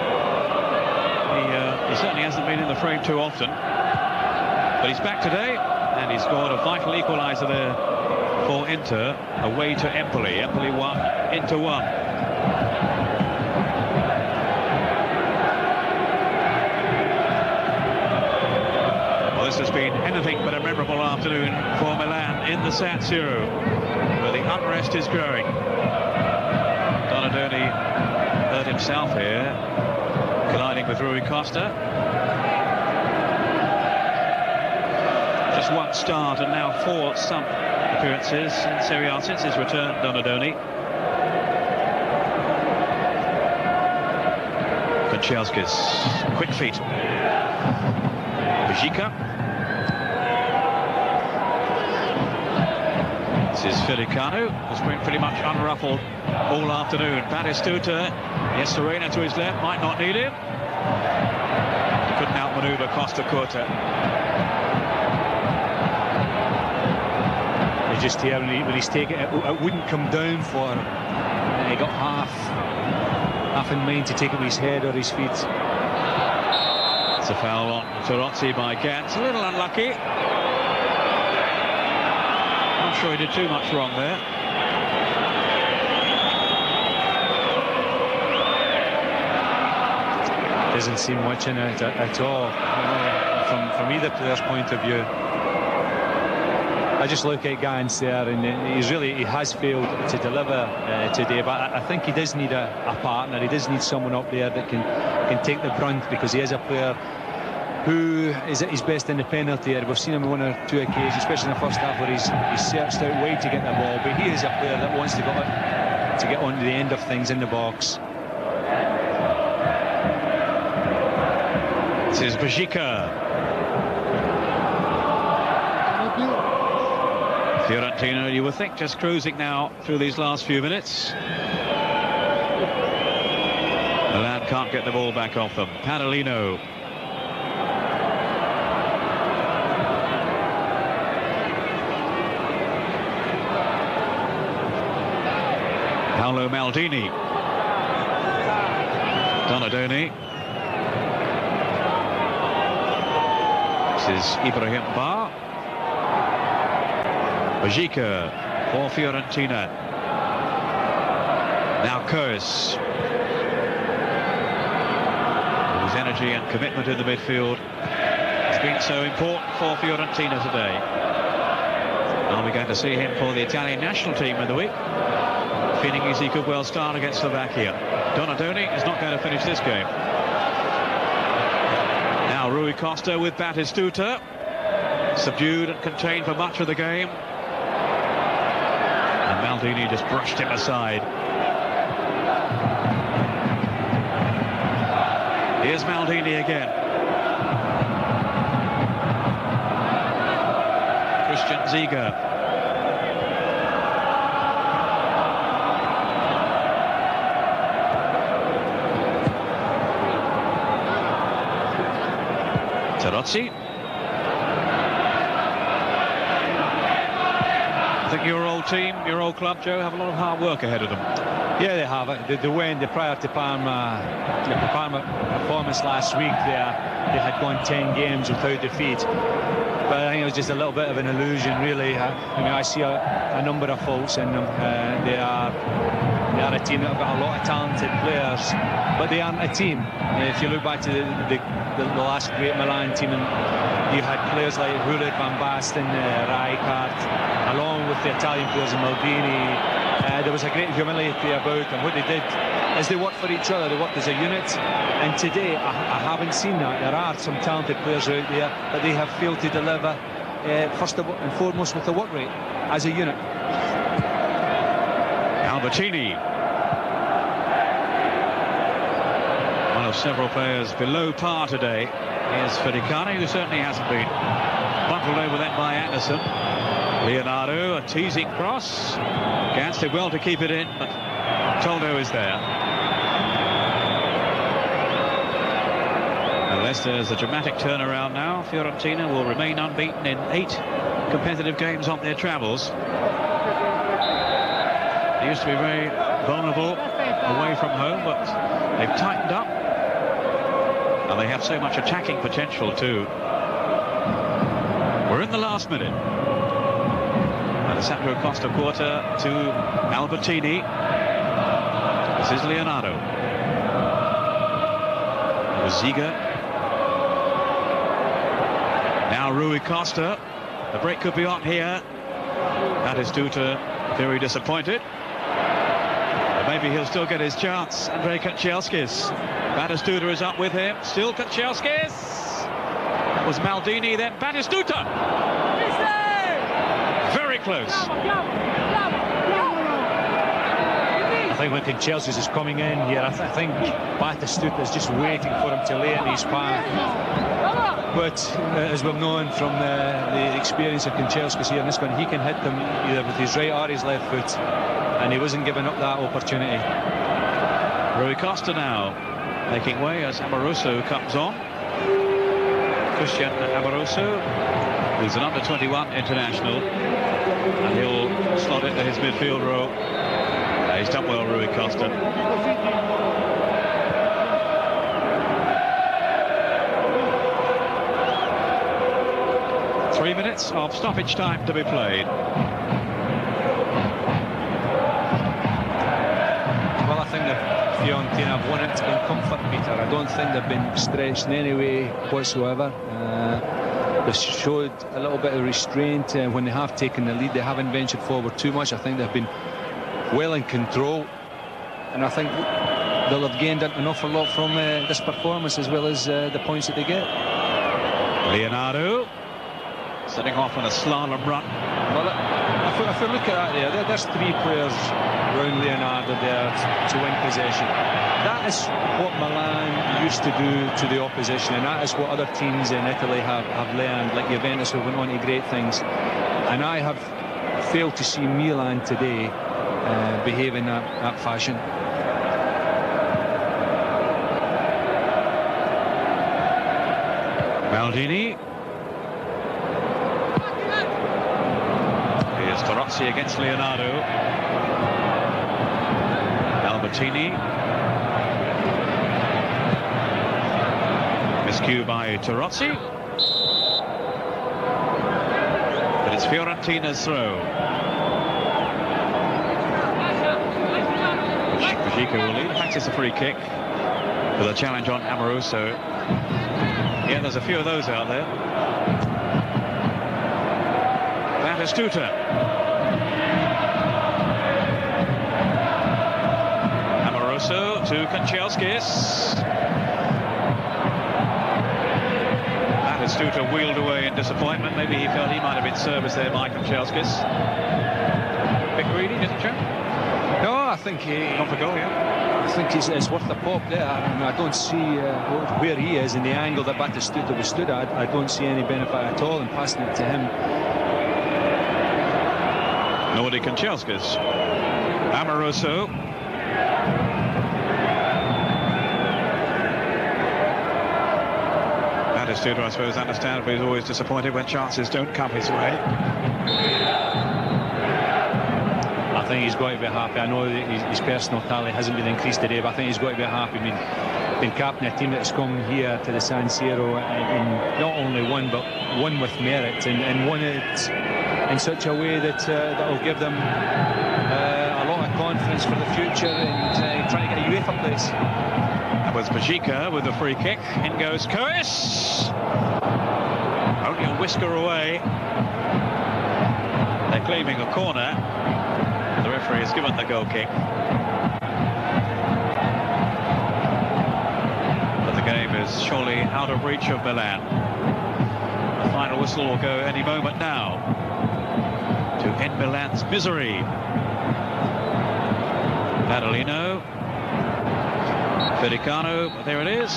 he certainly hasn't been in the frame too often. But he's back today, and he scored a vital equaliser there for Inter, away to Empoli. Empoli 1, Inter 1. Well, this has been anything but a memorable afternoon for Milan in the San Siro, where the unrest is growing. Donadoni hurt himself here, colliding with Rui Costa. Just 1 start and now 4 sub appearances in Serie A since his return, Donadoni. Kanchelskis, quick feet. Bajika. This is Firicano, who's been pretty much unruffled all afternoon. Batistuta, yes, Serena to his left, might not need him. He couldn't outmaneuver Costacurta. Just here when he's taken it wouldn't come down for him. He got half in mind to take it with his head or his feet. It's a foul on Rossi by Ganz. A little unlucky. Not sure he did too much wrong there. Doesn't seem much in it at all, from either player's point of view. I just look at Ganz there, and he has failed to deliver today, but I think he does need a partner. He does need someone up there that can take the brunt, because he is a player who is at his best in the penalty area. We've seen him on 1 or 2 occasions, especially in the first half, where he's searched out wide to get the ball, but he is a player that wants to get on to the end of things in the box. This is Bajika. Fiorentina, you would think, just cruising now through these last few minutes. can't get the ball back off them. Padalino. Paulo Maldini. Donadoni. This is Ibrahim Ba. Bajika for Fiorentina. Now Cois. His energy and commitment in the midfield has been so important for Fiorentina today. Are we going to see him for the Italian national team in the week? Feeling as he could well start against Slovakia. Donadoni is not going to finish this game. Now Rui Costa with Batistuta. Subdued and contained for much of the game. And Maldini just brushed him aside. Here's Maldini again. Christian Ziga. Rossi. I think your old team, your old club, Joe, have a lot of hard work ahead of them. Yeah, they have. The win, prior to Parma, the Parma performance last week, they had gone 10 games without defeat. But I think it was just a little bit of an illusion, really. I mean, I see a number of faults in them. They are a team that have got a lot of talented players, but they aren't a team. If you look back to the last great Milan team, and you had players like Hullet, Van Basten, Rijkaard, along with the Italian players, Maldini. There was a great humility about them. What they did is they worked for each other, they worked as a unit. And today, I haven't seen that. There are some talented players out there, but they have failed to deliver, first and foremost, with the work rate as a unit. Albertini. One of several players below par today. Here's Firicano, who certainly hasn't been. Bundled over then by Andersson. Leonardo, a teasing cross. Ganz did well to keep it in, but Toldo is there. Unless there's a dramatic turnaround now, Fiorentina will remain unbeaten in 8 competitive games on their travels. They used to be very vulnerable away from home, but they've tightened up. And they have so much attacking potential too. We're in the last minute. Alessandro Costacurta to Albertini. This is Leonardo. Ziga. Now Rui Costa. The break could be on here. Batistuta very disappointed. But maybe he'll still get his chance. Andrei Kanchelskis. Batistuta is up with him. Still Kanchelskis. That was Maldini, then Batistuta. Very close. I think when Kanchelskis is coming in here, I think Batistuta is just waiting for him to lay in his path. But as we've known from the experience of Kanchelskis here in this one, he can hit them either with his right or his left foot, and he wasn't giving up that opportunity. Rui Costa now making way as Amoroso comes on. Christian Amoroso, who's an under-21 international, and he'll slot into his midfield role. He's done well, Rui Costa. Three minutes of stoppage time to be played. Well, I think that Fiorentina have won it in comfort, Peter. I don't think they've been stretched in any way whatsoever. They showed a little bit of restraint when they have taken the lead. They haven't ventured forward too much. I think they've been well in control, and I think they'll have gained an awful lot from this performance, as well as the points that they get. Leonardo setting off on a slalom run. Well, if we look at that there's 3 players around Leonardo there to win possession. That is what Milan used to do to the opposition, and that is what other teams in Italy have learned, like Juventus, who went on to great things. And I have failed to see Milan today behave in that fashion. Maldini. Here's Rossi against Leonardo. Albertini. Miscue by Rossi. But it's Fiorentina's throw. Bajika will lead. In fact, it's a free kick with a challenge on Amoroso. Yeah, there's a few of those out there. Batistuta. Amoroso to Kanchelskis. Batistuta wheeled away in disappointment. Maybe he felt he might have been serviced there by Kanchelskis. Bit greedy, didn't you? No, I think he... Not for goal, yeah. I think it's worth a pop there. I don't see where he is in the angle that Batistuta was stood at. I don't see any benefit at all in passing it to him. Nor did Kanchelskis. Amoroso. Batistuta, I suppose, understandably, is always disappointed when chances don't come his way. I think he's got to be happy. I know that his personal tally hasn't been increased today, but I think he's got to be happy. I mean, been captain of a team that's come here to the San Siro and not only won, but won with merit and won it in such a way that will give them a lot of confidence for the future and trying to get a UEFA place. That was Bajika with the free kick. In goes Cois. Only a whisker away. They're claiming a corner. The referee has given the goal kick. But the game is surely out of reach of Milan. The final whistle will go any moment now to end Milan's misery. Padalino. Firicano, there it is.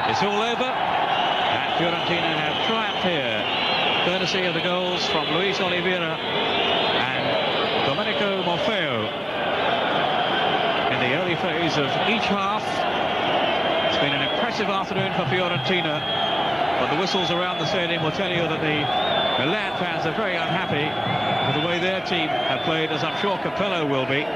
It's all over. And Fiorentina have triumphed here, courtesy of the goals from Luís Oliveira and Domenico Morfeo in the early phase of each half. It's been an impressive afternoon for Fiorentina, but the whistles around the stadium will tell you that the Milan fans are very unhappy with the way their team have played, as I'm sure Capello will be.